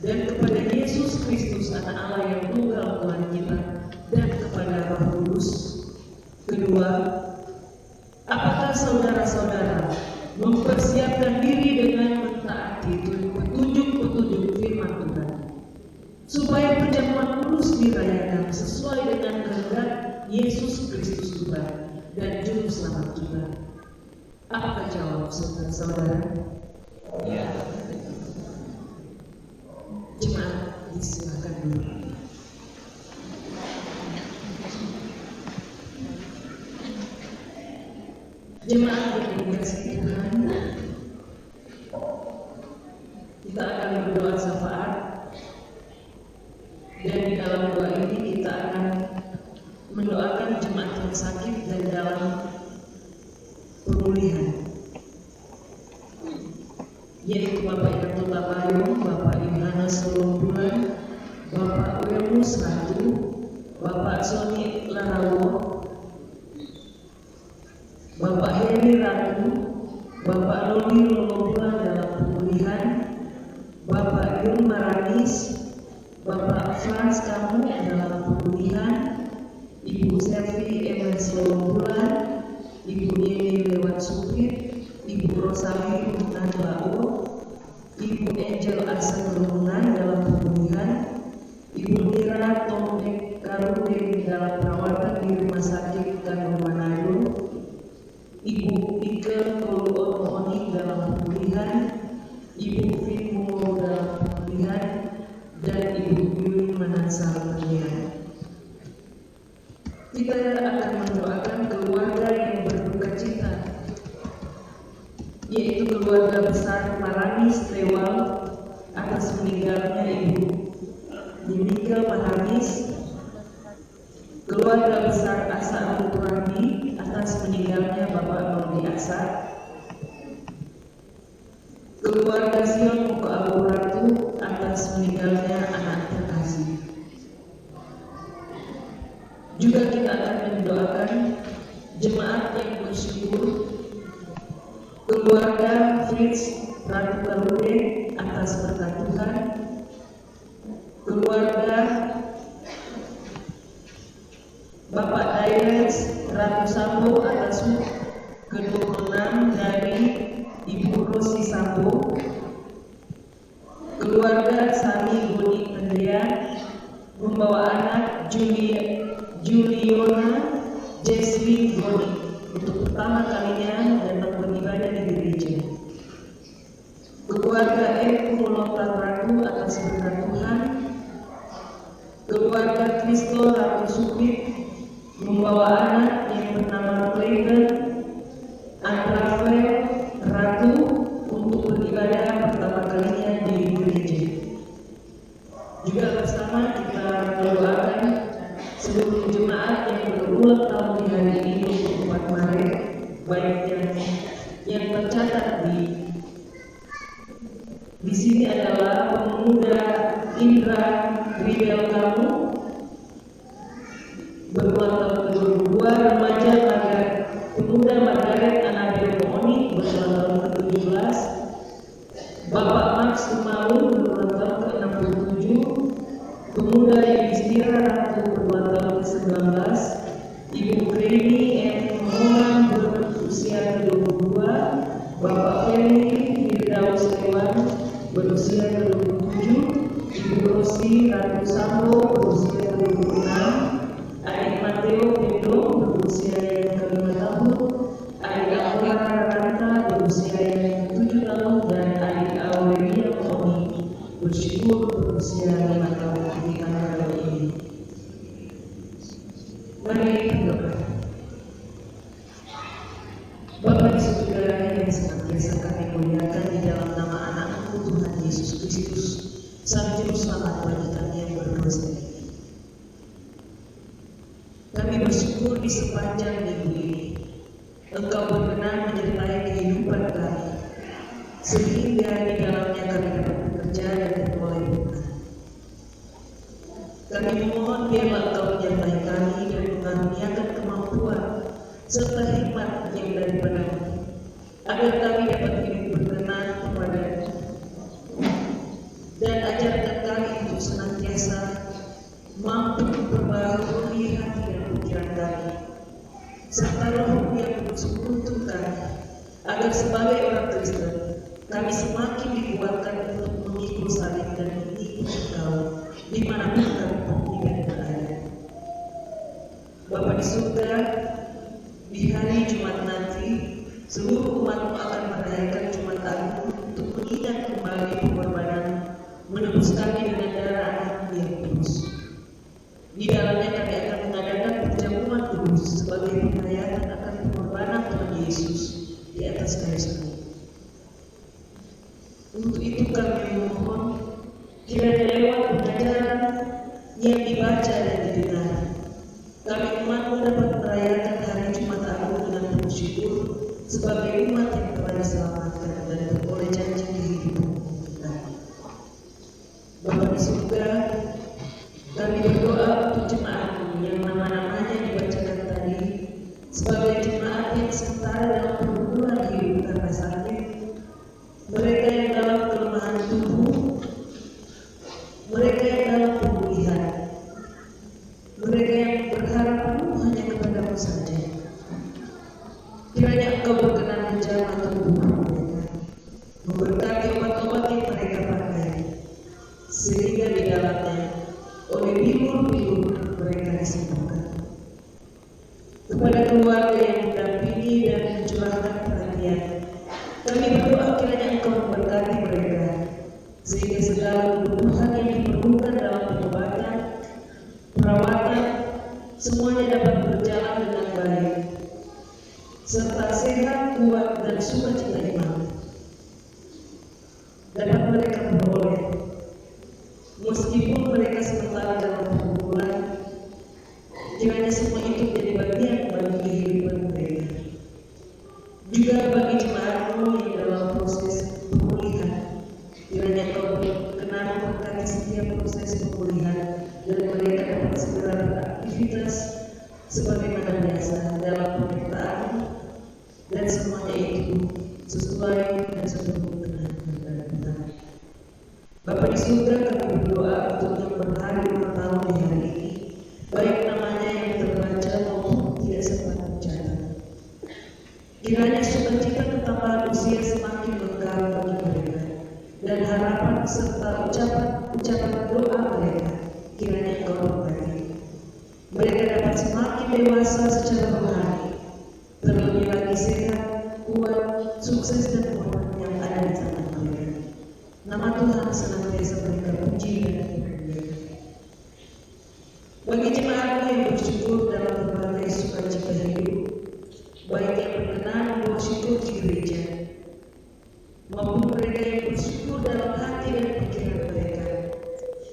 dan kepada Yesus Kristus Anak Allah yang tunggal Tuhan kita, dan kepada Roh Kudus? 2. Apakah saudara-saudara mempersiapkan diri dengan mentaati petunjuk-petunjuk firman Tuhan, supaya perjamuan kudus dirayakan sesuai dengan kehendak Yesus Kristus Tuhan Selamat juga. Apa jawab saudara-saudara? Ya. Jemaat disilakan dulu. Jemaat yang dikasihi Tuhan, kita akan berdoa syafaat, dan di dalam doa ini kita akan mendoakan jemaat yang sakit dan dalam pemulihan, yaitu Bapak Irto Tabayong, Bapak Yohanes Solombulan, Bapak Wemus Ratu, Bapak Sony Larawo, Bapak Heri Ratu, Bapak Roni Lolobulan dalam pemulihan, Bapak Yun Maranis, Bapak Frans Kamu dalam pemulihan, Ibu Selvi Emes Lolobulan, Ibu Yeni Lewat Supit, Ibu Rosali Runan Bao, Ibu Angel Asa Kerungan dalam pemulihan, Ibu Mira Tomek Karudin dalam perawatan di Rumah Sakit Kano Manado, Ibu Ike Kolu Oni dalam pemulihan, Ibu Fitmo dalam pemulihan, dan Ibu Yuli Manansal Penian. Kita akan mendoakan keluarga yang berduka cita, yaitu keluarga besar Maranis Lewal atas meninggalnya Ibu Dimika Maranis, keluarga besar Asa Al-Qurani atas meninggalnya Bapak Nurdi Asa, keluarga Sion Muka Abu Ratu atas meninggalnya anak terkasih. Juga kita akan mendoakan jemaat yang bersyukur, keluarga Fritz Ratu Karude atas berkat Tuhan, keluarga Bapak Daires Ratu Sambo atas keturunan dari Ibu Rosi Sambo, keluarga Sami Boni Andrea membawa anak Juliona Jesli Boni untuk pertama kalinya datang beribadah di gereja. Keluarga Eko Melontar Ratu atas berkat Tuhan, keluarga Kristo Ratu Supit membawa anak yang bernama Clayton Andravel Ratu untuk beribadah pertama kalinya di gereja. Juga bersama kita mendoakan seluruh jemaat yang berulang tahun di hari ini untuk 4 Maret, baik yang tercatat di sini adalah pemuda Indra Ridel Kamu berulang tahun ke-22, remaja pemuda Margaret Anabel Moni berulang tahun ke-17, Bapak Max Umalu berulang tahun ke-67, pemuda Yudhistira Ratu berulang tahun ke-19, Ibu Kreni M. Mohan berusia ke-22, Bapak Feli Firdaus Lewan berusia ke-27, Ibu Rosi Ratu Sambo berusia ke-26, adik Mateo Pedro berusia yang ke-5 tahun, adik Aurora Ranta berusia yang ke-7 tahun, dan adik Aurelia Moni bersyukur berusia 5 tahun pernikahan kali ini. Mari berdoa. Bapa di surga yang senantiasa kami muliakan di dalam nama Anakmu Tuhan Yesus Kristus, Sang Juru Selamat bagi kami yang berdosa. Kami bersyukur di sepanjang minggu ini Engkau berkenan menyertai kehidupan kami, sehingga di dalamnya kami dapat bekerja dan beroleh berkat. Kami memohon biarlah Engkau menyertai kami dan mengaruniakan kemampuan serta hikmat yang daripada-Mu, agar kami dapat hidup berkenan kepada-Mu, dan ajarkan kami untuk senantiasa mampu memperbaharui hati dan pikiran kami, serta roh yang bersekutu kami, agar sebagai orang Kristen kami semakin dikuatkan untuk memikul salib dan mengikut Engkau dimanapun kami pergi dan berada. Bapa di surga, Di hari Jumat nanti, seluruh umatmu akan merayakan Jumat Agung untuk mengingat kembali pengorbanan menebus kami dengan darah anak yang kudus. Di dalamnya kami akan mengadakan perjamuan kudus sebagai penghayatan akan pengorbanan Tuhan Yesus di atas kayu salib. Untuk itu kami memohon kiranya lewat pengajaran yang dibaca dan didengar, kami umatmu dapat merayakan hari Jumat Agung dengan penuh syukur sebagai umat yang telah diselamatkan dan beroleh janji kehidupan kita. Bapa di surga, kami berdoa untuk jemaatmu yang nama-namanya dibacakan tadi sebagai jemaat yang sementara dalam pergumulan hidup karena sakit, mereka yang dalam kelemahan tubuh, mereka yang dalam pemulihan, mereka yang berharap penuh hanya kepadamu saja. Kiranya Engkau berkenan menjamah tubuh mereka, memberkati obat-obat yang mereka pakai, sehingga di dalamnya oleh bilur-bilur mereka disembuhkan. Kepada keluarga yang mendampingi dan mencurahkan perhatian, kami berdoa kiranya Engkau memberkati mereka, sehingga segala kebutuhan yang diperlukan dalam pengobatan, perawatan, semuanya dapat berjalan dengan baik, serta sehat, kuat, dan sukacita iman dapat mereka peroleh, meskipun mereka sementara dalam pergumulan. Kiranya semua itu menjadi bagian bagi kehidupan mereka. Juga bagi jemaatmu yang dalam proses pemulihan, kiranya Engkau berkenan memberkati setiap proses pemulihan dan mereka dapat segera beraktivitas sebagaimana biasa dalam penyertaan, dan semuanya itu sesuai dan sepenuh dengan kehendak Tuhan. Bapa di surga, kami berdoa untuk yang berhari ulang tahun di hari ini, baik namanya yang terbaca maupun tidak sempat tercatat. Kiranya sukacita ketambahan usia semakin lengkap bagi mereka, dan harapan serta ucapan doa mereka kiranya Engkau berkati. Mereka dapat semakin dewasa secara rohani, terlebih lagi sehat, kuat, sukses, dan hormat yang ada di tangan mereka. Nama Tuhan senantiasa mereka puji dan dimuliakan. Bagi jemaatmu yang bersyukur dalam berbagai sukacita hidup, baik yang berkenan membawa syukur di gereja, maupun mereka yang bersyukur dalam hati dan pikiran mereka,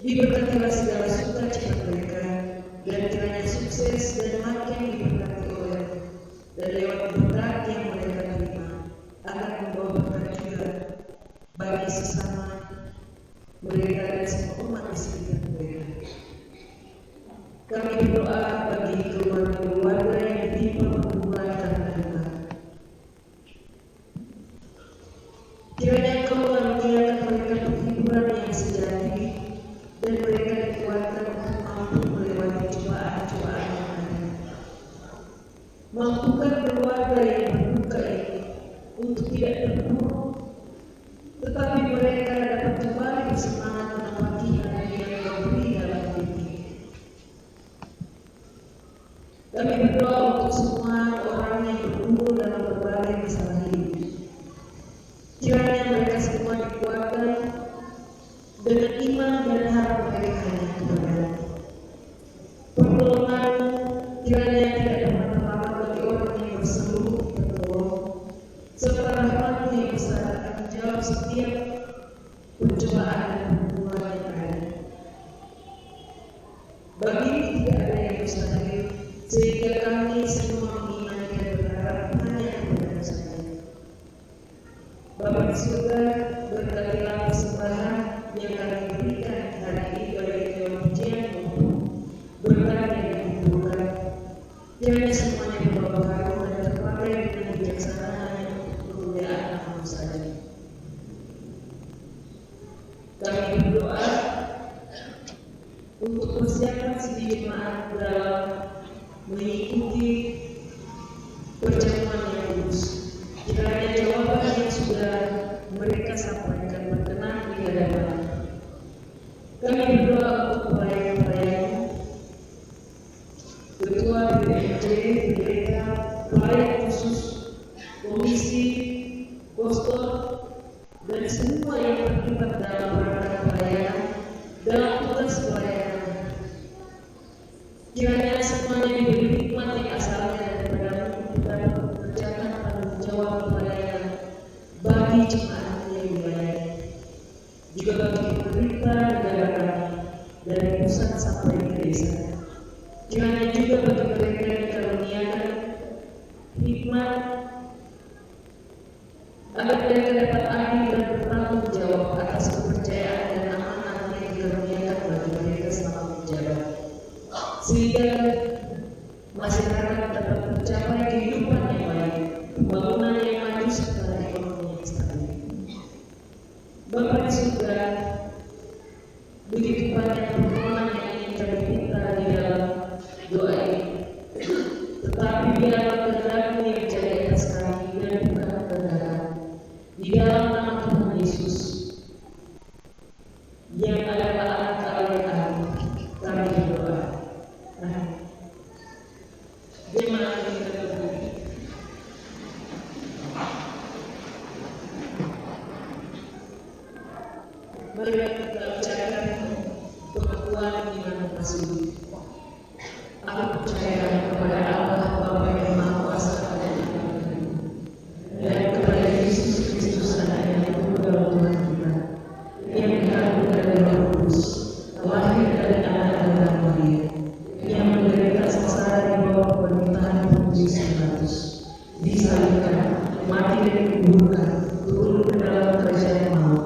diberkatilah segala sukacita mereka, dan kiranya sukses dan makin diberkati oleh dan lewat berkat yang mereka terima akan membawa berkat juga bagi sesama mereka dan semua umat di sekitar mereka. Kami berdoa bagi keluarga-keluarga yang ditimpa pergumulan karena duka. Kiranya Engkau mengaruniakan mereka penghiburan yang sejati, dan mereka dikuatkan untuk mampu melewati cobaan-cobaan yang ada. Mampukan keluarga yang berduka ini untuk tidak terpuruk, tetapi mereka dapat kembali bersemangat menepati hari yang Kau beri dalam hidup ini. Kami berdoa untuk semua orang yang bergumul dalam berbagai masalah hidup. Kiranya mereka semua dikuatkan dengan iman dan harap mereka hanya kepada-Mu. Pertolongan-Mu kiranya tidak dapat terlambat bagi orang yang berseluruh tertolong, serta rahmat-Mu yang besar akan menjawab setiap pencobaan dan pergumulan yang ada. Bagi-Mu tidak ada yang mustahil, sehingga kami semua mengimani dan berharap hanya kepada-Mu saja. Bapa di surga, berkatilah persembahan yang kami berikan hari ini baik dalam pujian maupun berkat yang dikumpulkan. Kiranya semuanya membawa harum dan terpakai dengan bijaksana hanya untuk kemuliaan Nama saja. Kami berdoa untuk persiapan sedih jemaat dalam mengikuti perjamuan yang kudus. Kiranya jawaban yang sudah mereka sampaikan berkenan di hadapan. Kami berdoa untuk pelayan-pelayan, ketua BPJ, pendeta, pelayan khusus, komisi, kostor, dan semua yang terlibat dalam rangka pelayanan dalam tugas pelayanan. Kiranya semuanya diberi hikmat yang asalnya daripada dapat mengerjakan tanggung jawab pelayanan bagi jemaat yang dilayani, juga bagi pemerintah negara kami dari pusat sampai ke desa. Kiranya juga bagi mereka yang dikaruniakan hikmat agar mereka dapat adil dan bertanggung jawab atas kepercayaan dan amanah yang dikaruniakan bagi mereka selama menjabat, sehingga masyarakat dapat mencapai kehidupan yang baik, pembangunan yang maju serta ekonomi yang stabil. Bapa di surga, begitu banyak permohonan yang ingin kami minta di dalam doa ini, tetapi biarlah kehendak-Mu yang jadi atas kami dan bukan kehendak. Di dalam nama Tuhan Yesus yang adalah anak Allah yang agung, kami berdoa. Amin. Jemaat yang kita berdiri, marilah kita ucapkan pengakuan iman Rasul. Aku percaya kepada Allah Bapa yang Maha Kuasa dan kepada Yesus Kristus anaknya yang tunggal Tuhan kita, yang dikandung dari Roh Kudus, lahir dari anak dan Maria, yang menderita sengsara di bawah pemerintahan Pontius Pilatus, disalibkan, mati dan dikuburkan, turun ke dalam kerajaan maut.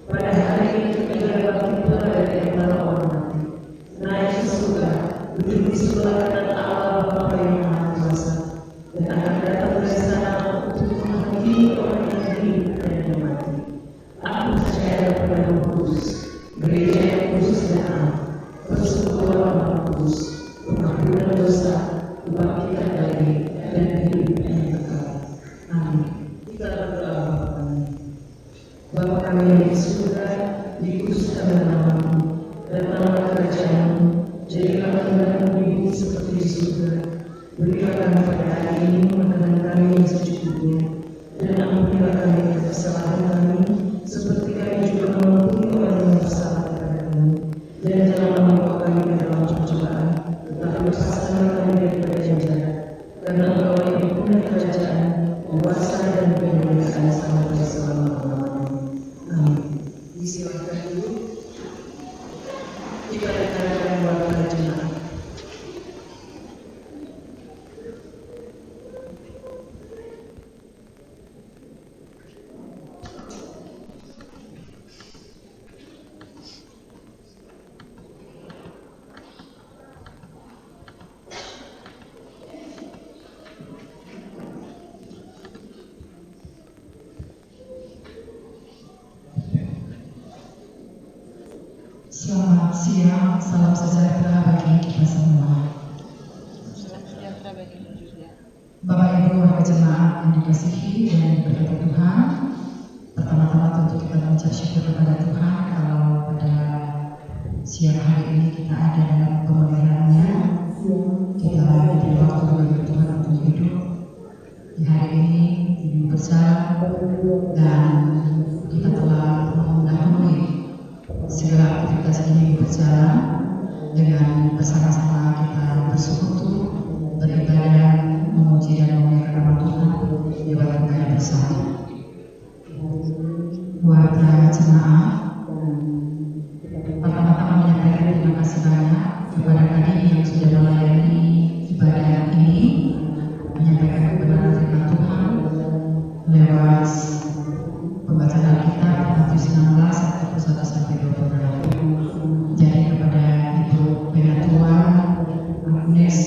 Pada hari ketiga bangkit pula dari antara orang mati, naik ke surga, duduk di sebelah kanan Allah Bapa yang Maha Kuasa, dan akan datang dari sana untuk menghakimi orang yang hidup dan yang mati. Aku percaya kepada Roh Kudus, gereja yang kudus dan am, persekutuan Roh Kudus, pengampunan dosa, kebangkitan dari dan hidup yang kekal. Amin. Kita berdoa Bapa kami. Bapa kami yang di surga, dikuduskanlah nama-Mu, datanglah kerajaan-Mu, jadilah kehendak-Mu di bumi seperti di surga. Berilah kami pada hari ini makanan kami yang secukupnya, dan ampunilah kami kesalahan kami, seperti kami juga mengampuni orang yang bersalah kepada kami. Dan janganlah membawa kami ke dalam pencobaan, tetapi lepaskanlah kami daripada yang jahat. Karena Engkau yang punya kerajaan, kuasa dan kemuliaan sampai selama-lamanya. Amin. Disilakan dulu. Kita dengarkan wakil jemaat. Selamat siang, salam sejahtera bagi kita semua. Bapak Ibu warga jemaat yang dikasihi dan diberkati Tuhan, pertama-tama tentu kita mengucap syukur kepada Tuhan kalau pada siang hari ini kita ada dalam pemeliharannya. Kita diberi waktu bagi Tuhan untuk hidup di hari ini, di berjalan, dan kita telah mendahului segala aktivitas ini berjalan dengan bersama-sama kita bersekutu, beribadah, memuji dan memuliakan nama Tuhan lewat ibadah bersama. Warga jemaat, pertama-tama menyampaikan terima kasih banyak kepada kami yang sudah melayani ibadah ini, menyampaikan kebenaran firman Tuhan lewat pembacaan Alkitab Matius 16 ayat 21 sampai 28. Jadi kepada Ibu Penatua Agnes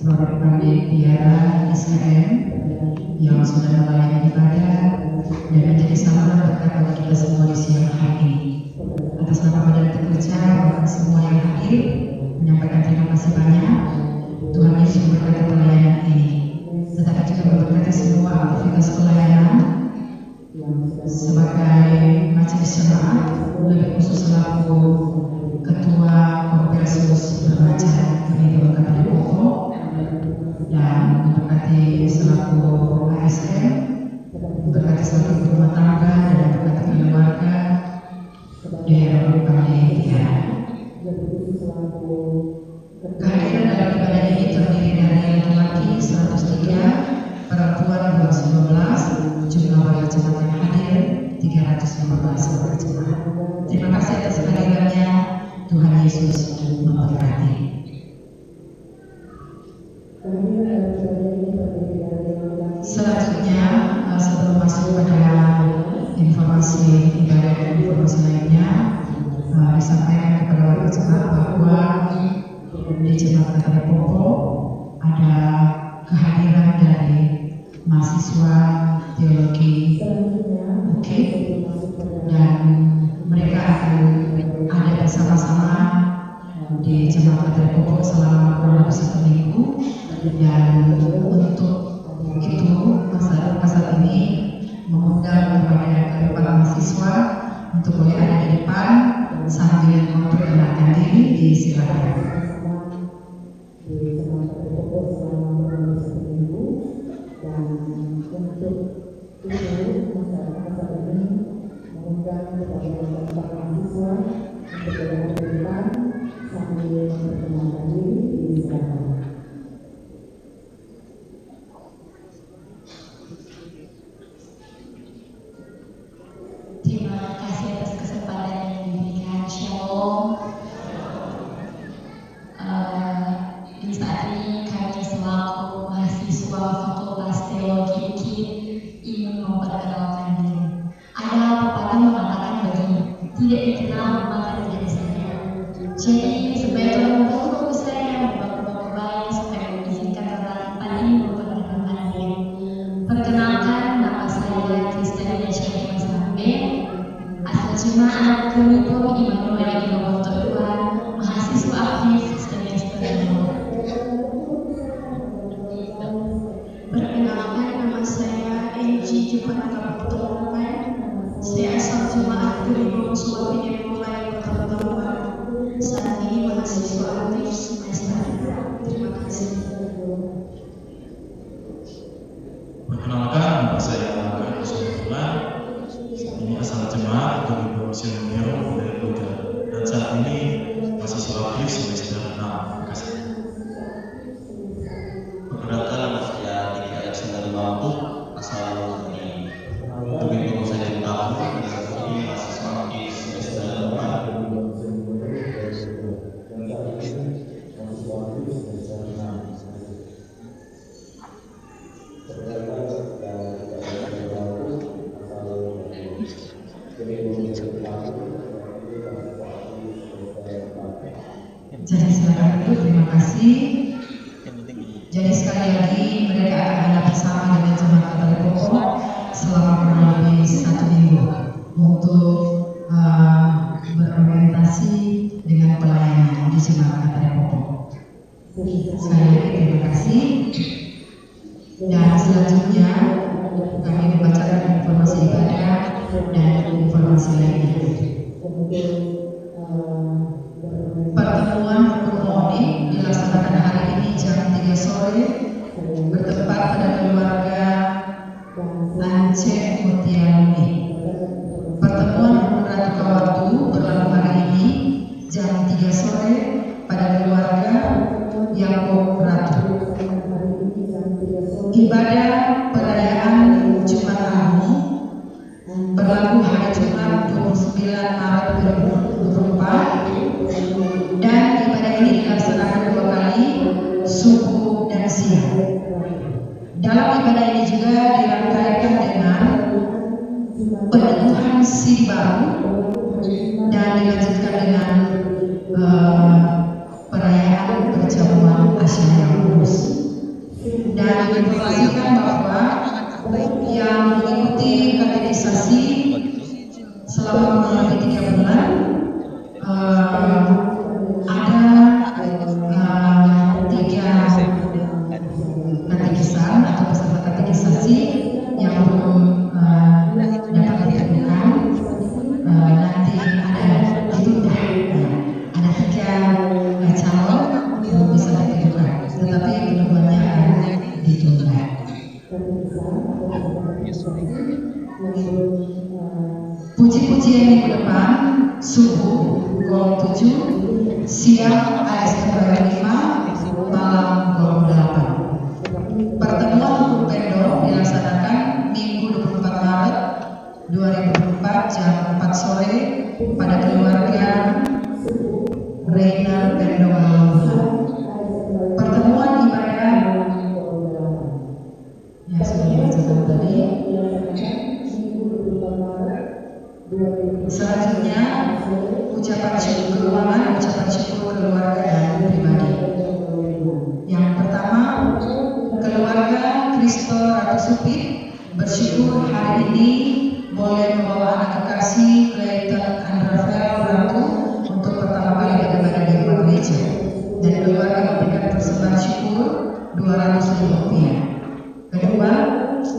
Roropande Tiara SKM yang sudah melayani ibadah dan menjadi saluran berkat bagi kita semua di siang hari ini. Atas nama badan pekerja dan semua yang hadir, menyampaikan terima kasih banyak. Tuhan Yesus memberkati pelayanan ini, tetapi juga memberkati semua aktivitas pelayanan sebagai majelis jemaat, lebih khusus selaku ketua konferensi remaja kami memberkati pokok dan memberkati selaku 2012 jumlah para jemaat yang hadir 315 orang jemaat. Terima kasih atas kehadirannya. Tuhan Yesus memberkati. Selanjutnya, sebelum masuk pada informasi ibadah dan informasi lainnya, disampaikan kepada warga jemaat bahwa di Jemaat Katedral Popo ada kehadiran dari mahasiswa teologi UKIP, dan mereka akan ada bersama-sama di Jemaat Katedral Popo selama kurang lebih 1 minggu. Dan untuk itu saat ini mengundang kepada para mahasiswa untuk boleh ada di depan sambil memperkenalkan diri. Disilakan. Terima kasih atas kesempatan yang diberikan. Shalom. Di saat ini kami selaku mahasiswa Fakultas Teologi UKIP ingin memperkenalkan diri. Ada pepatah mengatakan begini, tidak dikenal maka tidak disayang. Jadi sebagai orang tua saya berbuat baik supaya mengizinkan orang lain memperkenalkan diri. Perkenalkan, nama saya Kristiania Syarifah Sambe, asal jemaat Kemipom Immanuel di Bogor Tuhan, mahasiswa aktif semester 2. Perkenalkan, nama saya Enji Jumat Kaputuan. Saya asal jemaat Kemipom Suami yang mulai Kota Tuhan. Saat ini mahasiswa aktif semester 2. Terima kasih. Perkenalkan, nama saya Kak Sunan. Ini asal jemaat dari Provinsi Riau dari Jogja, dan saat ini mahasiswa aktif semester 6. Terima kasih. Perkenalkan, nama saya Diki Alexander Mampu, asal dari Provinsi Nusa Tenggara, dan saat ini mahasiswa aktif semester 4. Jadi silakan dulu, terima kasih. Jadi sekali lagi mereka akan ada bersama dengan Jemaat Katedral Popo selama kurang lebih 1 minggu untuk berorientasi dengan pelayanan di Jemaat Katedral Popo. Sekali lagi terima kasih. Dan selanjutnya kami membacakan informasi ibadah dan informasi lainnya. Pertemuan Rukun Moni dilaksanakan hari ini jam 3 sore bertempat pada keluarga Lance Mutiaruni. Pertemuan Rukun Ratu Kawatu berlangsung hari ini jam 3 sore pada keluarga Yakob Ratu. Ibadah perayaan Jumat Agung berlaku hari Jumat 29 Maret 2024, dan ibadah ini dilaksanakan 2 kali, subuh dan siang. Dalam ibadah ini juga dirangkaikan dengan peneguhan siri baru dan dilanjutkan dengan perayaan perjamuan Asyura Kudus. Dan diinformasikan bahwa yang mengikuti katekisasi selama kurang lebih 3 bulan ada 3 katekisan atau peserta katekisasi yang belum dapat ditemukan. Nanti ada ditunda, ada 3 calon belum bisa ditentukan, tetapi keduanya akan ditunda. Puji-pujian minggu depan subuh golong 7, siang ASK 5, malam golong 8. Pertemuan Hukum Pendok dilaksanakan 4 sore pada keluarga Reina Gendong Labuhan. Pertemuan ibadah ya sudah dibacakan tadi. Selanjutnya ucapan syukur keluarga dan pribadi. Yang pertama, keluarga Kristo Ratu Supit bersyukur hari ini boleh membawa anak kekasih Clayton Andravel Ratu untuk pertama kali beribadah di rumah gereja, dan keluarga memberikan persembahan syukur Rp200.000. Kedua,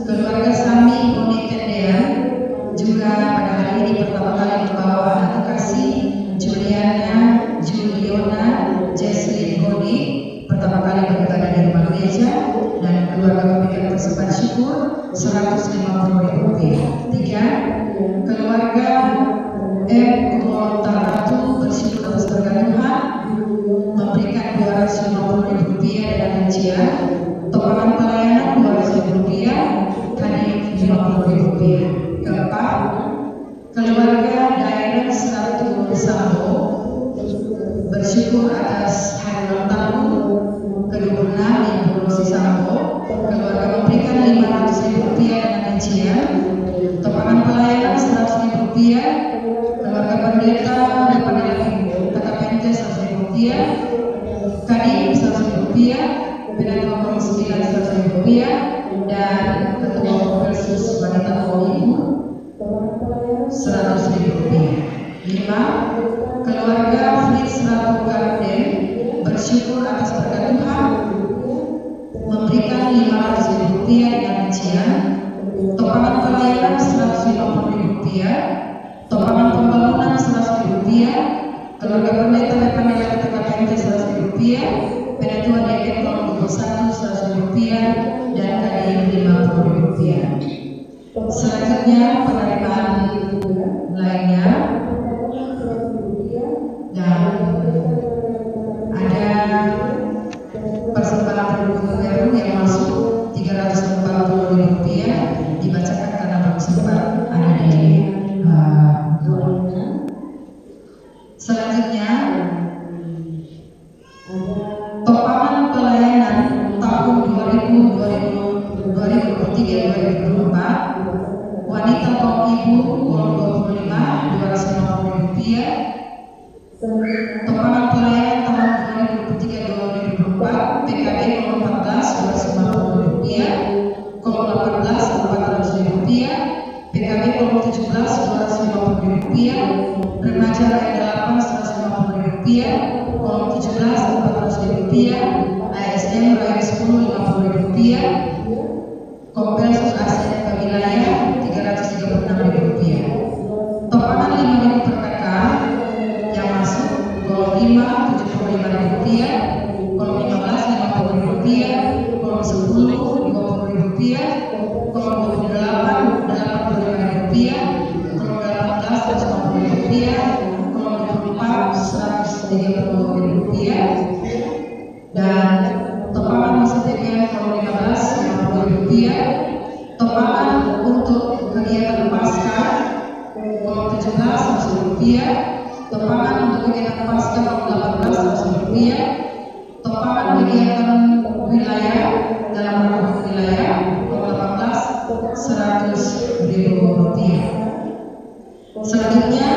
keluarga Sami Oni Tendean juga pada hari ini pertama kali membawa anak kekasih Juliana Jesslyn Goni pertama kali beribadah di rumah gereja, dan keluarga memberikan persembahan syukur Rp150.000. Tiga, keluarga M. Kumontaratu bersyukur atas berkat Tuhan memberikan Rp250.000 dengan rincian topangan pelayanan Rp200.000, hadiah Rp50.000. Keempat, keluarga Daerah Ratu Sambo bersyukur atas hari ulang tahun ke-26 Ibu Rosi Sambo. Keluarga memberikan Rp500.000 dengan rincian topangan pelayanan Rp100.000, keluarga pendeta daripada TKPNT Rp100.000, Kadin Rp100.000, Pendatua Komisi 9 Rp100.000, dan Ketua Konversus Wanita Ibu Rp100.000. 5. Keluarga Fritz Ratu Garden bersyukur atas berkat Tuhan memberikan Rp500.000 dengan rincian topangan pelayanan Rp150.000, topangan pembangunan Rp100.000, keluarga pendeta Repanela TKPNT Rp100.000, Pendatua Diaken Kolom 21 Rp100.000, dan Kadin Rp50.000. Selanjutnya penerimaan lainnya, dan ada persembahan pendukung baru yang masuk Rp340.000 dibacakan karena belum sempat ada di Selanjutnya topangan pelayanan tahun 2023-2024 wanita kaum ibu kolom 25 Rp250.000. Topangan pelayanan tahun 2023-2024 PKB kolom 14 Rp250.000, kolom 18 Rp400.000, PKB kolom 17 Rp250.000, remaja lain 8 Rp150.000, kolom 17 Rp400.000, ASM lain 10 Rp50.000, Kompelsus ASN Kewilayah Rp336.000. Topangan 5.000 per kakak yang masuk kolom 5 Rp75.000, kolom 15 Rp50.000, kolom 10 Rp20.000, kolom 28 Rp85.000, kolom 18 Rp150.000, kolom 24 Rp130.000, dan topangan maksudnya kolom 15 Rp50.000. Topangan untuk kegiatan pasca kolom 17 Rp100.000, topangan untuk kegiatan pasca kolom 18 Rp100.000, topangan kegiatan wilayah dalam rangka wilayah kolom 18 Rp100.000. Selanjutnya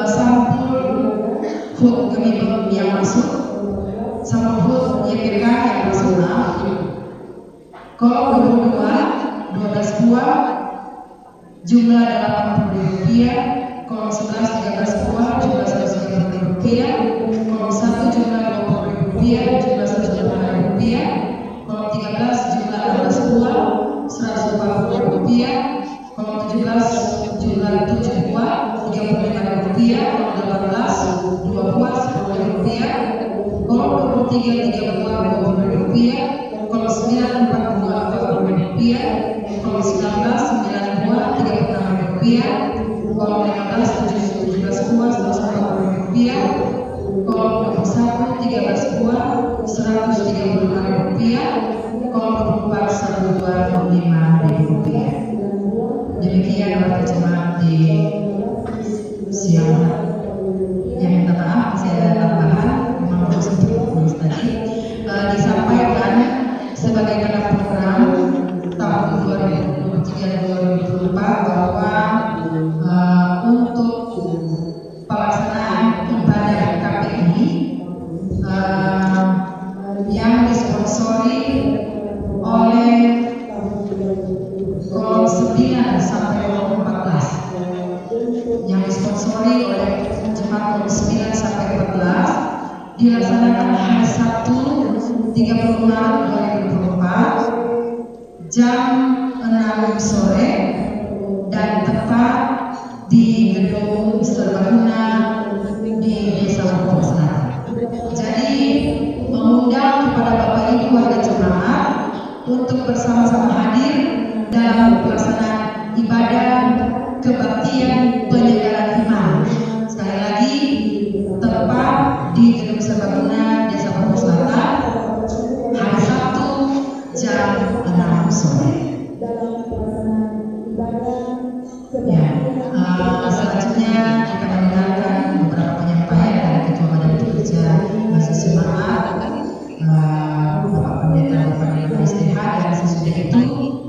sampul food kemibel yang masuk, sampul food YPK yang masuk kolom 22 12 buah jumlah Rp80.000, kolom 11 13 buah jumlah Rp130.000, kolom 1 jumlah Rp20.000 jumlah Rp150.000, kolom 13 jumlah 16 buah Rp140.000, kolom 17 jumlah 7 buah Rp35.000, kolom 18 2 buah Rp10.000, kolom 23 3 buah Rp20.000, kolom 9 4 buah Rp40.000, kolom 19 9 buah Rp36.000, kolom 15 17 buah Rp140.000, kolom 21 13 buah Rp135.000, kolom 24 1 Rp25.000. Demikian warta jemaat di siang hari. Yang minta maaf masih ada tambahan, memang harus untuk tadi disampaikan sebagai dalam program tahun 2023-2024 bahwa untuk pelaksanaan ibadah KPI yang disponsori oleh kolom 9 sampai kolom 14, yang disponsori oleh jemaat kolom 9 sampai 14 dilaksanakan hari Sabtu 30 Maret 2024 jam 6 sore dan tepat di gedung Serbaguna di Desa Lampung Selatan. Jadi mengundang kepada Bapak Ibu warga jemaat untuk bersama-sama hadir dalam pelaksanaan ibadah kebaktian penyelenggaraan iman. Sekali lagi tepat di gedung Serbaguna Desa Lampung Selatan hari Sabtu jam 6 sore. Ya, selanjutnya kita mendengarkan beberapa penyampaian dari Ketua Badan Kerja Mahasiswa Jemaat, Bapak Pendeta Bapak STH, dan sesudah itu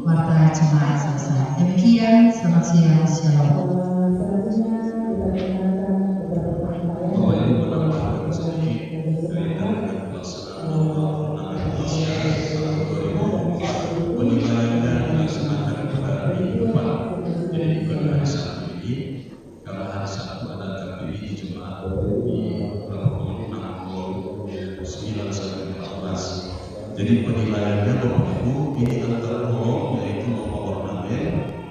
warta jemaat selesai. Demikian, selamat siang, shalom. Bapak Ibu penambahan sedikit kaitan dengan pelaksanaan penilaiannya dilaksanakan pada minggu depan. Jadi bukan hari Sabtu ini, karena hari Sabtu ada KPI di jemaat di pukul 9 sampai 14. Jadi penilaiannya Bapak Ibu ini antar kolom, yaitu lomba ornamen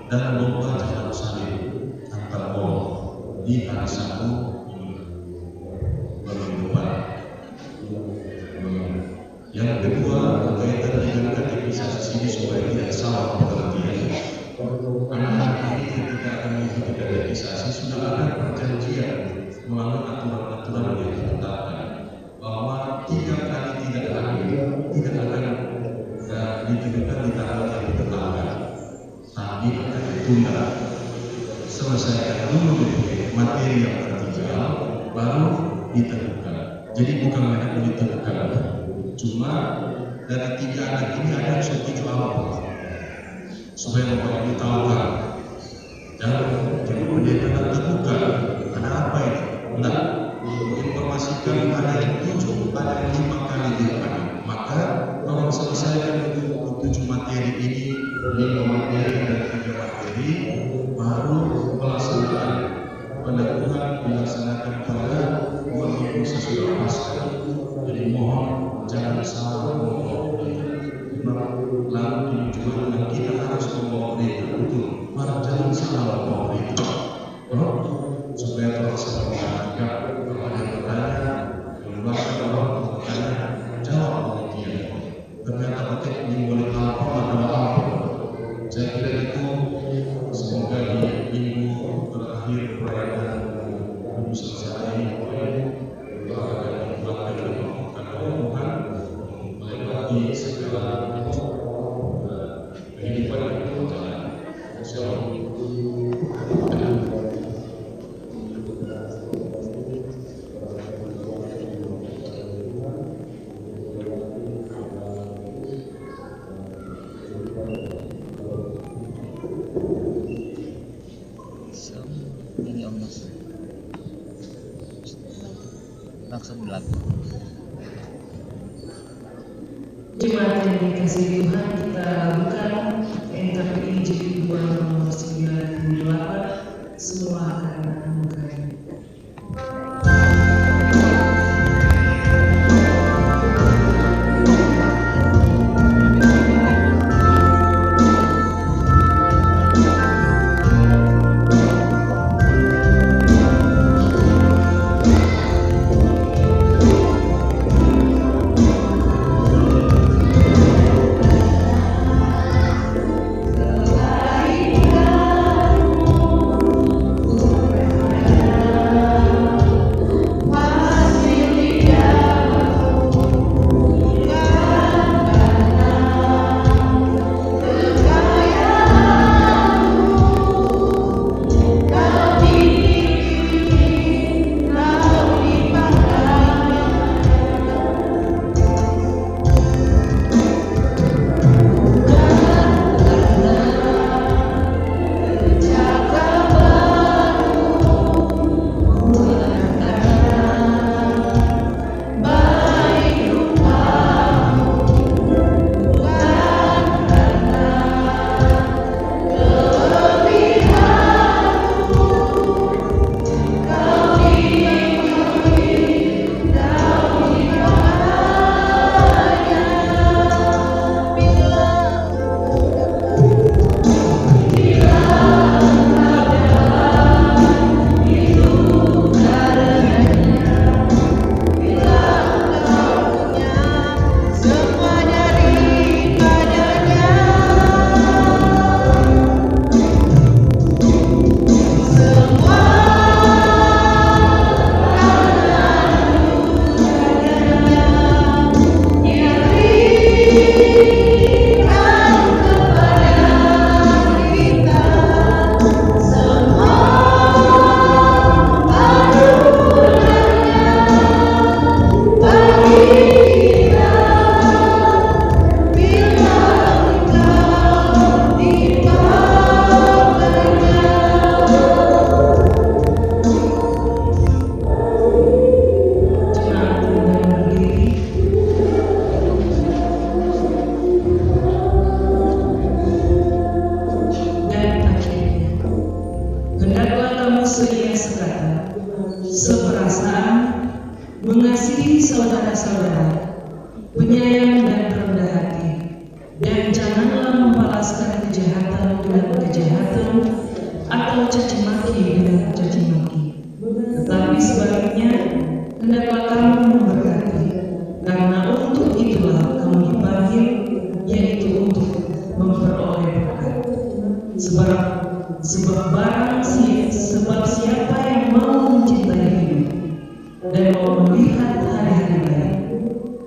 dan lomba jalan salib antar kolom di hari Sabtu minggu depan. Yang kedua berkaitan dengan kategorisasi ini supaya tidak salah pengertian. Karena hari ini ketika akan mengikuti kategorisasi sudah ada perjanjian melalui aturan-aturan yang ditetapkan bahwa 3 kali tidak hadir tidak akan ditentukan di tanggal yang ditetapkan, tapi akan ditunda. Selesaikan dulu materi yang tertinggal baru ditentukan. Jadi bukan hanya ditentukan, cuma dari 3 anak ini ada yang setuju apa supaya Bapak Ibu tahu kan. Jangan jadi pendeta terbuka. Ada apa ini? Nah, menginformasikan ada yang 7, ada yang 5 kali dilakukan. Maka kalau selesaikan itu 7 materi ini, 5 materi dan 3 materi, baru pelaksanaan pendakwaan dilaksanakan pada 2 minggu sesudah Paskah. Jadi mohon jangan salah membawa berita. Lalu tujuan kita harus membawa berita betul. Para jangan salah membawa berita. Supaya terlaksana menjaga kalau ada yang bertanya, mengeluarkan orang bertanya, jawab pengertian. Ternyata betul boleh apa adalah apa. Saya kira itu semoga di minggu terakhir perayaan minggu selesai doakan dan dimaafkan oleh Tuhan melewati segala kehidupan yang berjalan. Shalom. Langsung berlaku. Jemaat yang dikasihi Tuhan, kita lakukan NKPI jilid 2 nomor 98. Semua akan menganugerahkan. Selamat penyayang dan rendah hati, dan janganlah membalaskan kejahatan dengan kejahatan atau caci maki dengan caci maki. Tetapi sebaliknya, hendaklah kamu memberkati, karena untuk itulah kamu dipanggil, yaitu untuk memperoleh berkat. Sebab siapa yang mau mencintai hidup dan mau melihat hari-hari baik,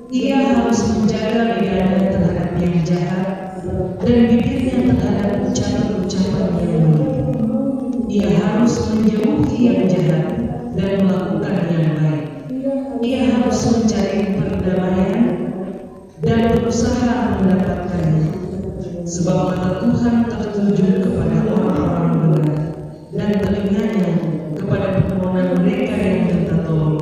ia harus menjaga lidahnya terhadap yang jahat dan bibirnya terhadap ucapan-ucapan yang mulia. Ia harus menjauhi yang jahat dan melakukan yang baik. Ia harus mencari perdamaian dan berusaha mendapatkannya. Sebab mata Tuhan tertuju kepada orang-orang benar, dan telinganya kepada permohonan mereka yang minta tolong.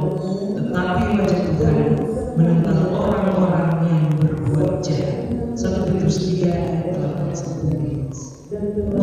Tetapi wajah Tuhan menentang orang-orang yang berbuat jahat. 1 Petrus 3 ayat 8-11.